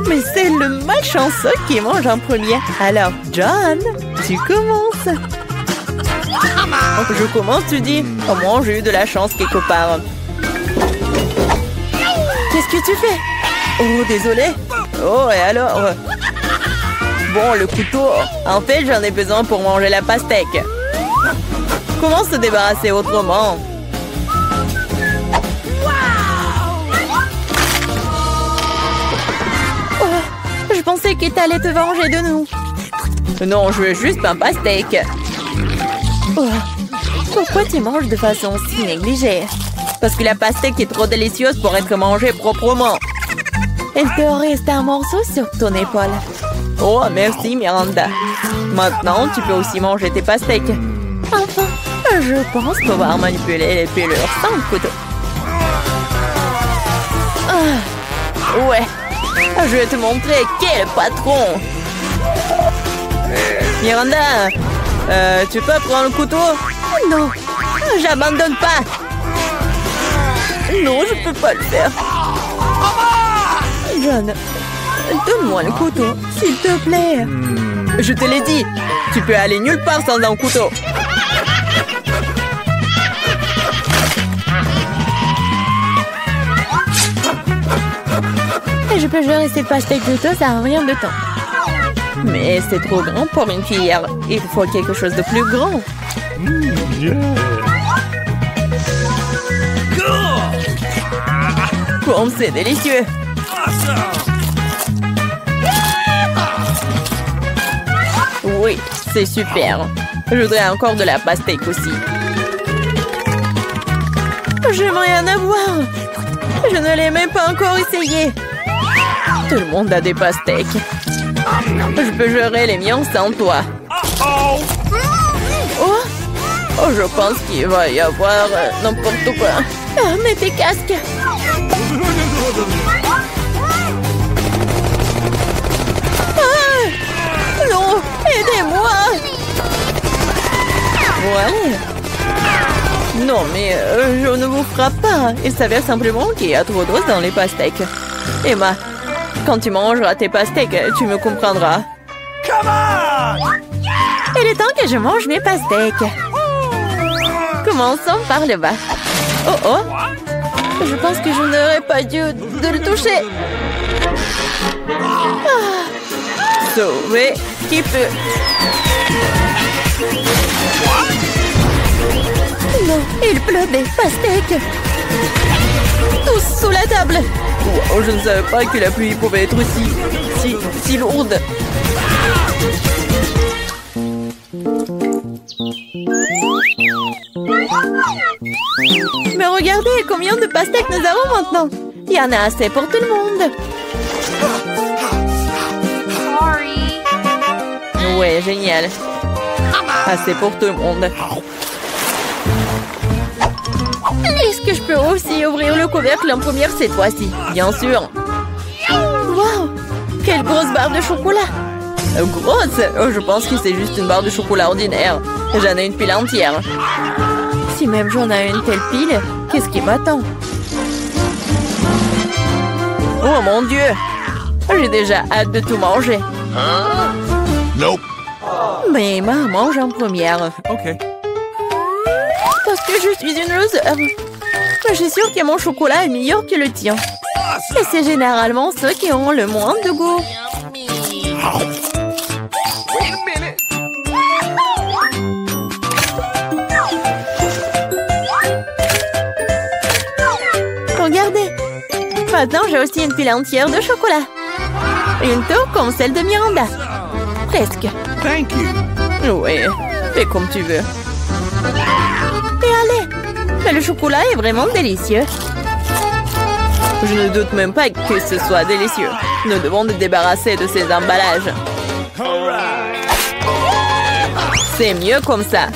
Mais c'est le malchanceux qui mange en premier. Alors, John, tu commences. Je commence, tu dis? Au moins, j'ai eu de la chance quelque part. Qu'est-ce que tu fais? Oh, désolé. Oh, et alors? Bon, le couteau. En fait, j'en ai besoin pour manger la pastèque. Comment se débarrasser autrement? Oh, je pensais que t'allais te venger de nous. Non, je veux juste un pastèque. Oh, pourquoi tu manges de façon si négligée? Parce que la pastèque est trop délicieuse pour être mangée proprement. Il te reste un morceau sur ton épaule. Oh, merci Miranda. Maintenant, tu peux aussi manger tes pastèques. Enfin, je pense pouvoir manipuler les pelures sans le couteau. Ah, ouais, je vais te montrer quel patron. Miranda, tu peux prendre le couteau? Non, j'abandonne pas. Non, je peux pas le faire. John, donne-moi le couteau, s'il te plaît. Je te l'ai dit, tu peux aller nulle part sans un couteau. Et je peux gérer cette pastèque de toi, ça n'a rien de temps. Mais c'est trop grand pour une cuillère. Il faut quelque chose de plus grand. Comme c'est délicieux. Oui, c'est super. Je voudrais encore de la pastèque aussi. J'aimerais en avoir. Je ne l'ai même pas encore essayé. Tout le monde a des pastèques. Je peux gérer les miens sans toi. Oh, je pense qu'il va y avoir n'importe quoi. Ah, mets tes casques. Ah, non, aidez-moi. Ouais. Non, mais je ne vous frappe pas. Il s'avère simplement qu'il y a trop d'os dans les pastèques. Emma, quand tu mangeras tes pastèques, tu me comprendras. Come on! Il est temps que je mange mes pastèques. Commençons par le bas. Oh oh! Je pense que je n'aurais pas dû de le toucher. Sauver qui peut. Non, il pleut des pastèques. Tous sous la table. Wow, je ne savais pas que la pluie pouvait être si lourde. Mais regardez combien de pastèques nous avons maintenant. Il y en a assez pour tout le monde. Ouais, génial. Assez pour tout le monde. Est-ce que je peux aussi ouvrir le couvercle en première cette fois-ci? Bien sûr. Wow! Quelle grosse barre de chocolat! Grosse? Oh, je pense que c'est juste une barre de chocolat ordinaire. J'en ai une pile entière. Si même j'en ai une telle pile, qu'est-ce qui m'attend? Oh mon Dieu! J'ai déjà hâte de tout manger. Nope. Mais Emma mange en première. Okay. Parce que je suis une loser. Je suis sûre que mon chocolat est meilleur que le tien. Et c'est généralement ceux qui ont le moins de goût. Wait a minute. Regardez. Maintenant, j'ai aussi une pile entière de chocolat. Une tour comme celle de Miranda. Presque. Thank you. Oui, fais comme tu veux. Et allez, mais le chocolat est vraiment délicieux. Je ne doute même pas que ce soit délicieux. Nous devons nous débarrasser de ces emballages. C'est mieux comme ça.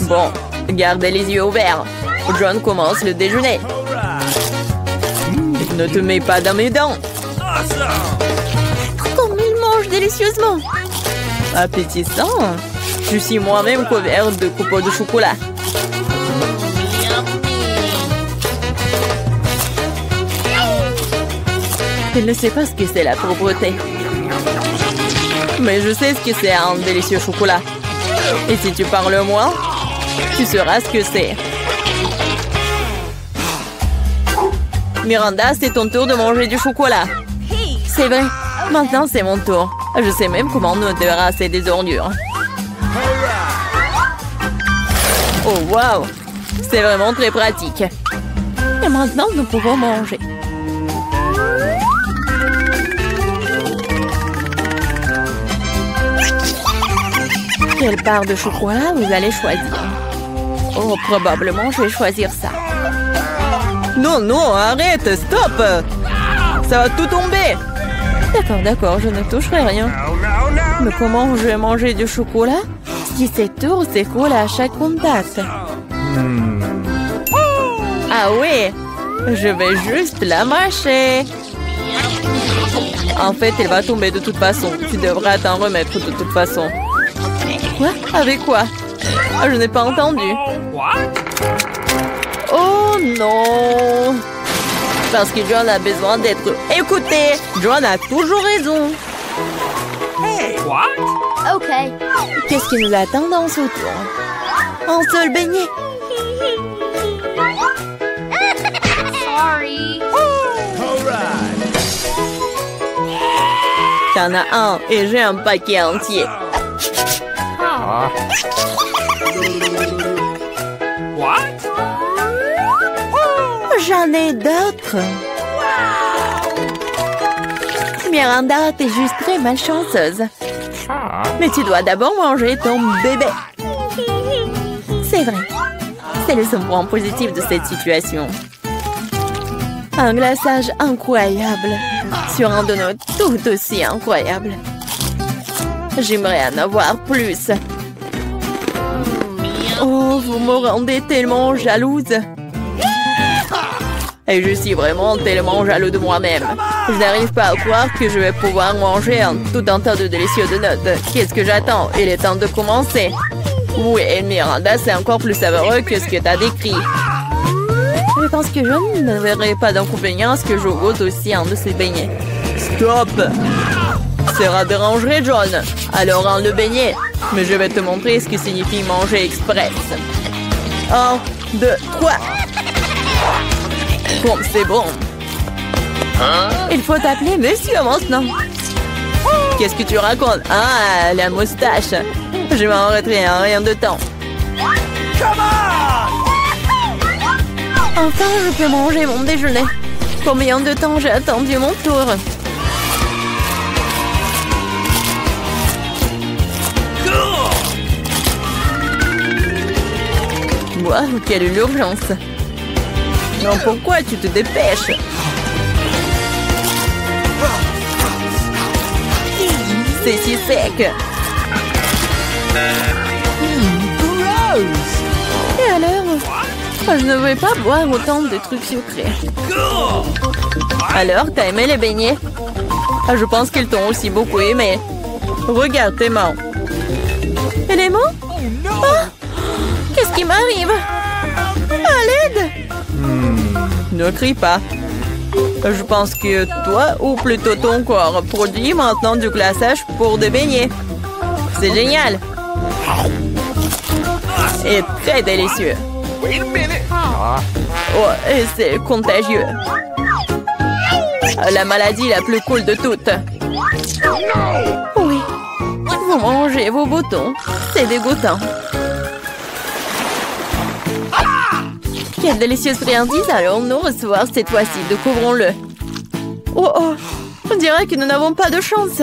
Bon, gardez les yeux ouverts. John commence le déjeuner. Ne te mets pas dans mes dents. Comme il mange délicieusement. Appétissant. Je suis moi-même couvert de copeaux de chocolat. Il ne sait pas ce que c'est la pauvreté. Mais je sais ce que c'est un délicieux chocolat. Et si tu parles moins, tu sauras ce que c'est. Miranda, c'est ton tour de manger du chocolat. C'est vrai. Maintenant, c'est mon tour. Je sais même comment nous débarrasser des ordures. Oh, waouh! C'est vraiment très pratique. Et maintenant, nous pouvons manger. Quelle part de chocolat vous allez choisir? Oh, probablement, je vais choisir ça. Non, non, arrête, stop! Ça va tout tomber! D'accord, je ne toucherai rien. Mais comment je vais manger du chocolat si cette tour s'écoule à chaque contact? Ah oui! Je vais juste la mâcher. En fait, elle va tomber de toute façon. Tu devras t'en remettre de toute façon. Quoi? Avec quoi? Je n'ai pas entendu. Oh non! Parce que John a besoin d'être écouté. John a toujours raison. Hey, what? OK. Qu'est-ce qui nous attend dans ce tour? Un seul beignet. Sorry. T'en as un et j'ai un paquet entier. What? J'en ai d'autres. Miranda, t'es juste très malchanceuse. Mais tu dois d'abord manger ton bébé. C'est vrai. C'est le seul point positif de cette situation. Un glaçage incroyable sur un donut tout aussi incroyable. J'aimerais en avoir plus. Oh, vous me rendez tellement jalouse. Et je suis vraiment tellement jaloux de moi-même. Je n'arrive pas à croire que je vais pouvoir manger tout un tas de délicieux donuts. Qu'est-ce que j'attends? Il est temps de commencer. Oui, Miranda, c'est encore plus savoureux que ce que t'as décrit. Je pense que je ne verrai pas d'inconvénient à ce que je goûte aussi un de ces beignets. Stop! Cela dérangerait, John. Alors, un le beignet. Mais je vais te montrer ce que signifie manger express. 1, 2, 3. Bon, c'est bon. Il faut t'appeler monsieur maintenant. Qu'est-ce que tu racontes? Ah, la moustache. Je m'en retiens en rien de temps. Enfin, je peux manger mon déjeuner. Combien de temps j'ai attendu mon tour? Wow, quelle urgence! Non, pourquoi tu te dépêches? C'est si sec! Et alors? Je ne veux pas boire autant de trucs sucrés. Alors, t'as aimé les beignets? Je pense qu'ils t'ont aussi beaucoup aimé. Regarde tes mains. Et les mains? Oh! Qu'est-ce qui m'arrive? À l'aide! Ne crie pas. Je pense que toi, ou plutôt ton corps, produit maintenant du glaçage pour des beignets. C'est génial! Et très délicieux. Oh, et c'est contagieux. La maladie la plus cool de toutes. Oui. Vous mangez vos boutons. C'est dégoûtant. Quelle délicieuse friandise allons-nous recevoir cette fois-ci? Découvrons-le. Oh oh, on dirait que nous n'avons pas de chance.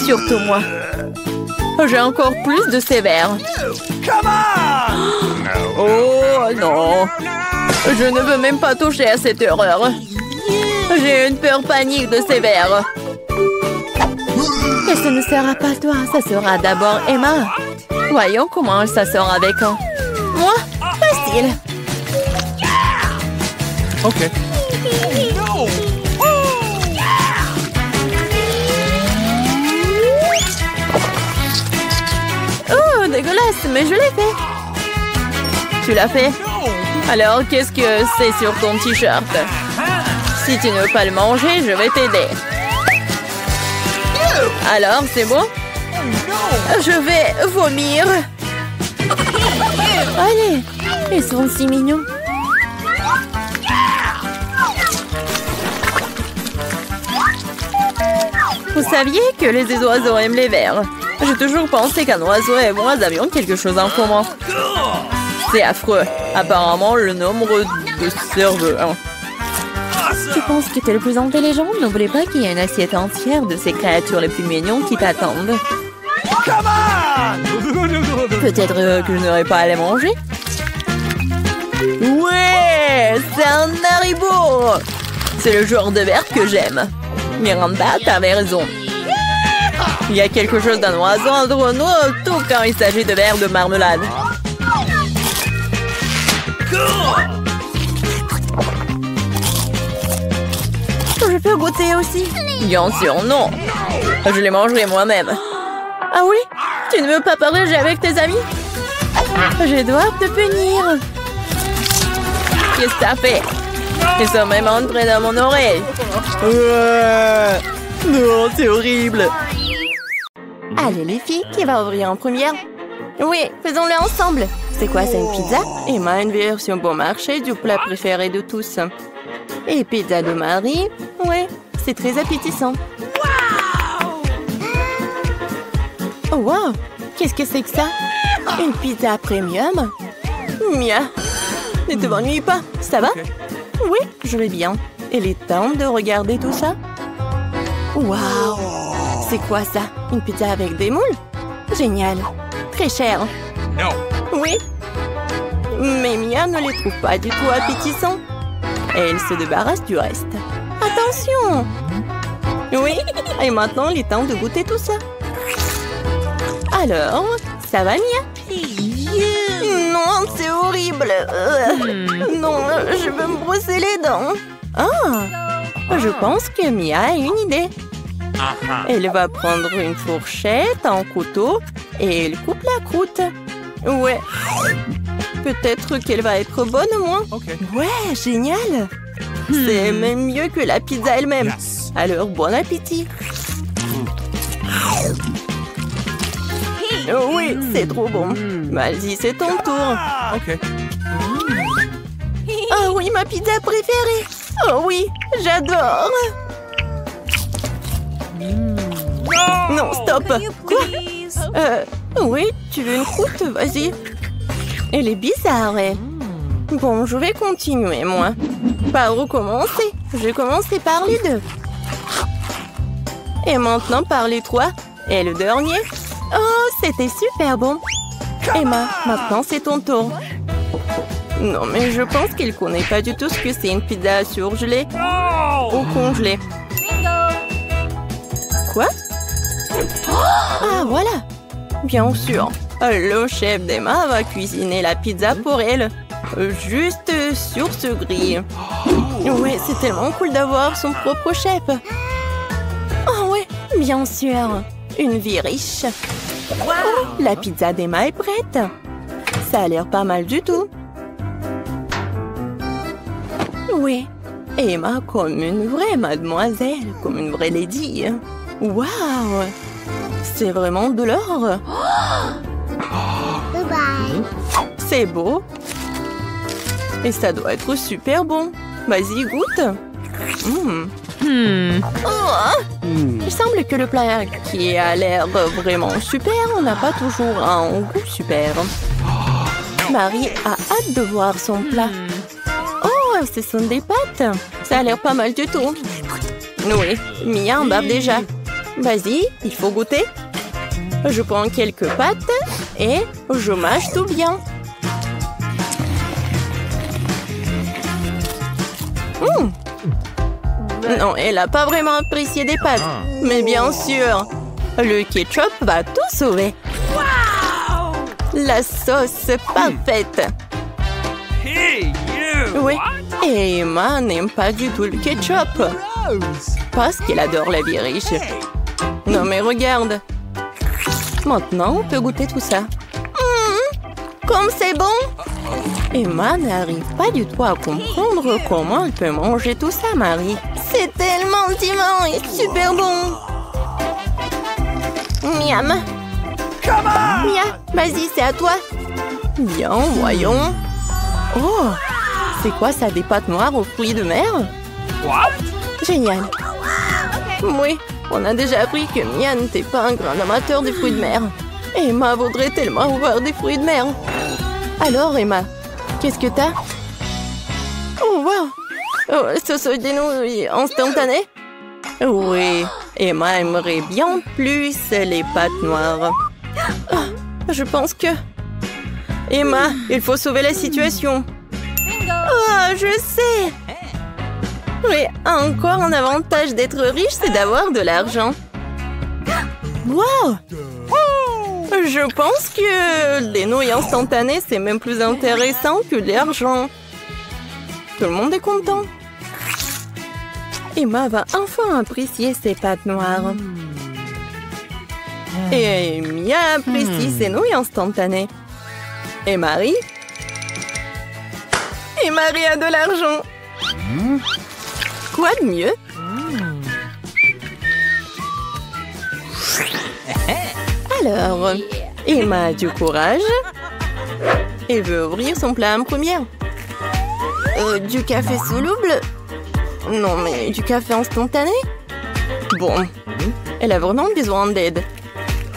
Surtout moi. J'ai encore plus de sévère. Oh non. Je ne veux même pas toucher à cette horreur. J'ai une peur panique de sévère. Et ce ne sera pas toi, ça sera d'abord Emma. Voyons comment elle s'assort avec un. Moi? Facile. Ok. Oh, dégueulasse, mais je l'ai fait. Tu l'as fait? Alors, qu'est-ce que c'est sur ton t-shirt? Si tu ne veux pas le manger, je vais t'aider. Alors, c'est bon? Je vais vomir. Allez, ils sont si mignons. Vous saviez que les oiseaux aiment les vers? J'ai toujours pensé qu'un oiseau et moi avions quelque chose en commun. C'est affreux. Apparemment, le nombre de cerveaux. Tu penses que t'es le plus intelligent? N'oublie pas qu'il y a une assiette entière de ces créatures les plus mignonnes qui t'attendent. Peut-être que je n'aurais pas à les manger. Ouais, c'est un Haribo. C'est le genre de verre que j'aime. Miranda, t'avais raison. Il y a quelque chose d'un oiseau entre nous, tout quand il s'agit de verres de marmelade. Je peux goûter aussi? Bien sûr, non. Je les mangerai moi-même. Ah oui? Tu ne veux pas partager avec tes amis? Je dois te punir. Qu'est-ce que t'as fait? Ils sont même entrés dans mon oreille. Non, c'est horrible. Allez les filles, qui va ouvrir en première? Oui, faisons-le ensemble. C'est quoi, c'est une pizza? Emma a une version bon marché du plat préféré de tous. Et pizza de Marie? Oui, c'est très appétissant. Oh wow! Qu'est-ce que c'est que ça? Une pizza premium? Mia! Ne te m'ennuie pas, ça va? Oui, je vais bien. Il est temps de regarder tout ça. Wow! C'est quoi ça? Une pizza avec des moules? Génial! Très cher. No. Oui. Mais Mia ne les trouve pas du tout appétissants. Et elle se débarrasse du reste. Attention! Oui, et maintenant il est temps de goûter tout ça. Alors, ça va Mia? Non, c'est horrible. Non, je veux me brosser les dents. Ah, je pense que Mia a une idée. Elle va prendre une fourchette, un couteau et elle coupe la croûte. Ouais. Peut-être qu'elle va être bonne au moins. Okay. Ouais, génial. C'est même mieux que la pizza elle-même. Yes. Alors, bon appétit. Oh oui, c'est trop bon. Vas-y, c'est ton tour. Okay. Oh oui, ma pizza préférée. Oh oui, j'adore. Non, stop. Quoi? Oui, tu veux une croûte? Vas-y. Elle est bizarre, hein. Bon, je vais continuer, moi. Par où commencer? Je vais commencer par les deux. Et maintenant, par les trois. Et le dernier. Oh, c'était super bon. Emma, maintenant, c'est ton tour. Non, mais je pense qu'il connaît pas du tout ce que c'est une pizza surgelée ou congelée. Quoi? Ah, voilà. Bien sûr. Le chef d'Emma va cuisiner la pizza pour elle. Juste sur ce grill. Ouais, c'est tellement cool d'avoir son propre chef. Oh ouais, bien sûr. Une vie riche. Oh, la pizza d'Emma est prête. Ça a l'air pas mal du tout. Oui, Emma comme une vraie mademoiselle, comme une vraie lady. Waouh! C'est vraiment de l'or. C'est beau. Et ça doit être super bon. Vas-y, goûte. Oh, il semble que le plat qui a l'air vraiment super n'a pas toujours un goût super. Marie a hâte de voir son plat. Oh, ce sont des pâtes. Ça a l'air pas mal du tout. Oui, Mia en bave déjà. Vas-y, il faut goûter. Je prends quelques pâtes et je mâche tout bien. Non, elle n'a pas vraiment apprécié des pâtes. Mais bien sûr, le ketchup va tout sauver. La sauce parfaite. Hey, you! Oui, What? et Emma n'aime pas du tout le ketchup. Parce qu'elle adore la vie riche. Non mais regarde. Maintenant, on peut goûter tout ça. Comme c'est bon! Emma n'arrive pas du tout à comprendre comment elle peut manger tout ça, Marie. C'est tellement divin et super bon! Miam! Mia, vas-y, c'est à toi! Bien, voyons. Oh! C'est quoi ça, des pâtes noires aux fruits de mer? What? Génial! Oui, on a déjà appris que Mia n'était pas un grand amateur des fruits de mer. Emma voudrait tellement voir des fruits de mer. Alors, Emma, qu'est-ce que t'as? Oh, wow! Oh, ce sont des nouilles instantanées? Oui, Emma aimerait bien plus les pâtes noires. Ah, je pense que... Emma, il faut sauver la situation. Oh, je sais! Oui, encore un avantage d'être riche, c'est d'avoir de l'argent. Wow! Je pense que les nouilles instantanées, c'est même plus intéressant que l'argent. Tout le monde est content. Emma va enfin apprécier ses pâtes noires. Et Mia apprécie ses nouilles instantanées. Et Marie? Et Marie a de l'argent. Quoi de mieux? Alors, Emma a du courage et veut ouvrir son plat en première. Du café soluble? Non, mais du café instantané? Bon, elle a vraiment besoin d'aide.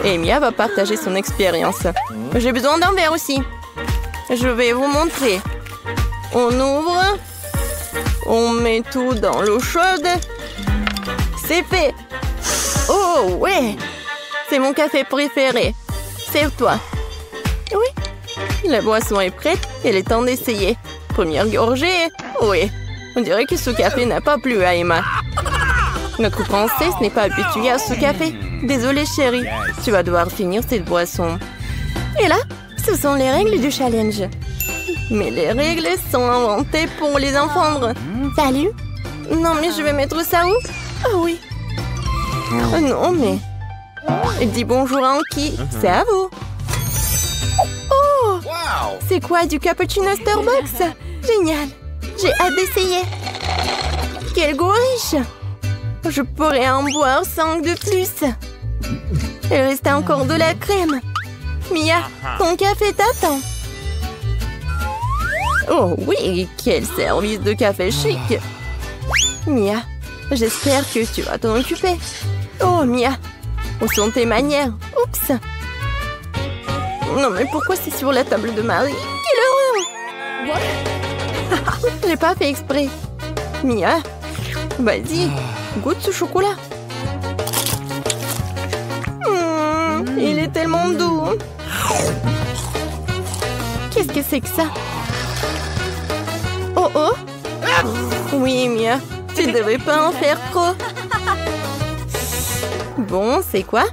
Et Mia va partager son expérience. J'ai besoin d'un verre aussi. Je vais vous montrer. On ouvre. On met tout dans l'eau chaude. C'est fait. Oh, ouais. C'est mon café préféré. Serve-toi. Oui. La boisson est prête. Il est temps d'essayer. Première gorgée. Oui. On dirait que ce café n'a pas plu à Emma. Notre princesse n'est pas habituée à ce café. Désolée, chérie. Tu vas devoir finir cette boisson. Et là, ce sont les règles du challenge. Mais les règles sont inventées pour les enfants. Salut. Non, mais je vais mettre ça où? Ah oui. Non, mais... Dis bonjour à Anki. C'est à vous. Oh! C'est quoi, du cappuccino Starbucks? Génial. J'ai hâte d'essayer. Quel goût riche. Je pourrais en boire 5 de plus. Il reste encore de la crème. Mia, ton café t'attend. Oh oui, quel service de café chic. Mia, j'espère que tu vas t'en occuper. Oh Mia, où sont tes manières? Oups. Non mais pourquoi c'est sur la table de Marie? Quelle horreur! J'ai pas fait exprès. Mia, vas-y, goûte ce chocolat. Il est tellement doux. Qu'est-ce que c'est que ça? Oh oh. Oui, Mia, tu devrais pas en faire trop. Bon, c'est quoi?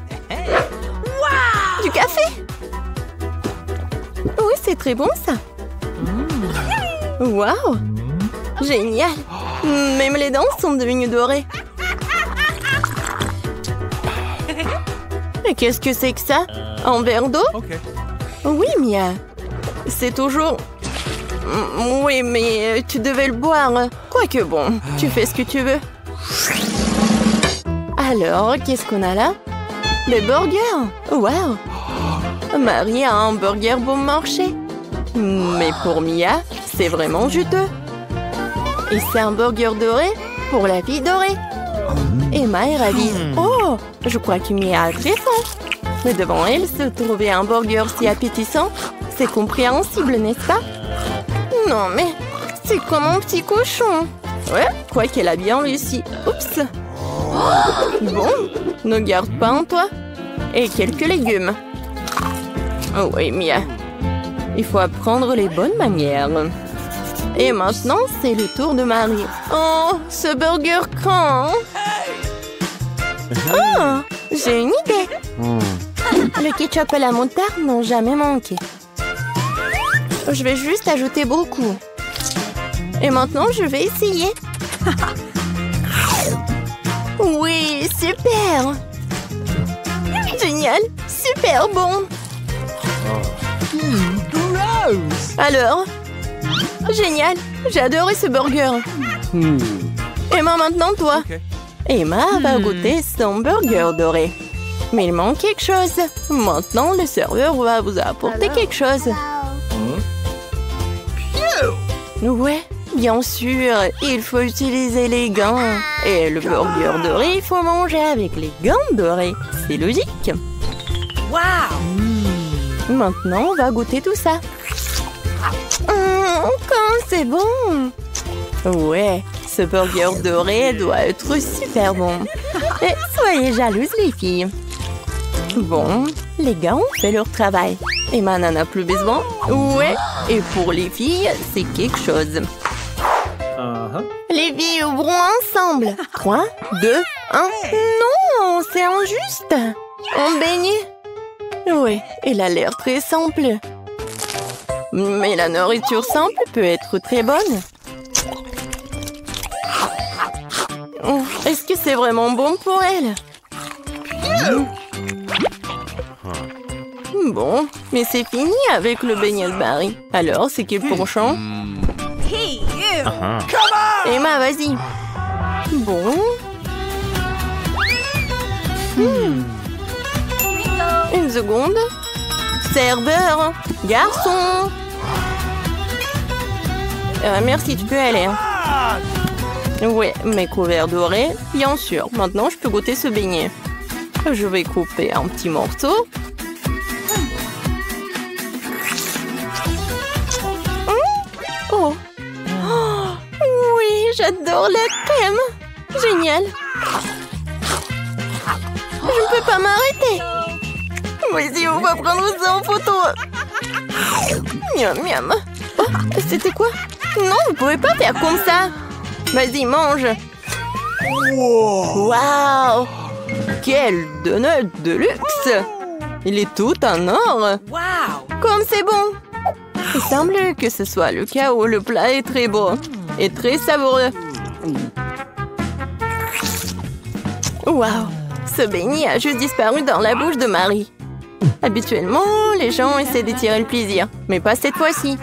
Du café? Oui, c'est très bon ça. Waouh! Génial! Même les dents sont devenues dorées. Et qu'est-ce que c'est que ça? Un verre d'eau? Oui, Mia. C'est toujours... Oui, mais tu devais le boire. Quoique bon, tu fais ce que tu veux. Alors, qu'est-ce qu'on a là? Des burgers! Waouh! Marie a un burger bon marché. Mais pour Mia, c'est vraiment juteux. Et c'est un burger doré pour la fille dorée. Emma est ravie. Oh, je crois que Mia a très faim. Mais devant elle, se trouver un burger si appétissant, c'est compréhensible, n'est-ce pas? Non, mais c'est comme un petit cochon. Ouais, quoi qu'elle a bien réussi. Oups. Bon, ne garde pas en toi. Et quelques légumes. Oh oui, Mia. Il faut apprendre les bonnes manières. Et maintenant, c'est le tour de Marie. Oh, ce burger craint. Oh, j'ai une idée. Le ketchup et la moutarde n'ont jamais manqué. Je vais juste ajouter beaucoup. Et maintenant, je vais essayer. Oui, super. Génial, super bon. Alors? Génial, j'ai adoré ce burger. Emma, maintenant toi. Emma va goûter son burger doré. Mais il manque quelque chose. Maintenant, le serveur va vous apporter quelque chose. Ouais, bien sûr, il faut utiliser les gants. Et le burger doré, il faut manger avec les gants dorés. C'est logique. Maintenant, on va goûter tout ça. Quand c'est bon! Ouais, ce burger doré doit être super bon. Et soyez jalouses, les filles. Bon, les gars ont fait leur travail. Emma n'en a plus besoin. Ouais, et pour les filles, c'est quelque chose. Les filles ouvrons ensemble. 3, 2, 1. Non, c'est injuste. On baigne. Ouais, elle a l'air très simple. Mais la nourriture simple peut être très bonne. Est-ce que c'est vraiment bon pour elle? Bon, mais c'est fini avec le beignet de Marie. Alors, c'est qui le prochain? Emma, vas-y. Bon. Une seconde. Serveur, garçon. Merci, tu peux aller. Ouais, mes couverts dorés, bien sûr. Maintenant, je peux goûter ce beignet. Je vais couper un petit morceau. Oh. Oui, j'adore la crème. Génial. Je ne peux pas m'arrêter. Vas-y, on va prendre ça en photo. Miam, miam. Oh, c'était quoi? Non, vous pouvez pas faire comme ça. Vas-y, mange. Waouh! Quel donut de luxe! Il est tout en or. Comme c'est bon. Il semble que ce soit le cas où le plat est très beau et très savoureux. Waouh! Ce beignet a juste disparu dans la bouche de Marie. Habituellement, les gens essaient d'étirer le plaisir, mais pas cette fois-ci.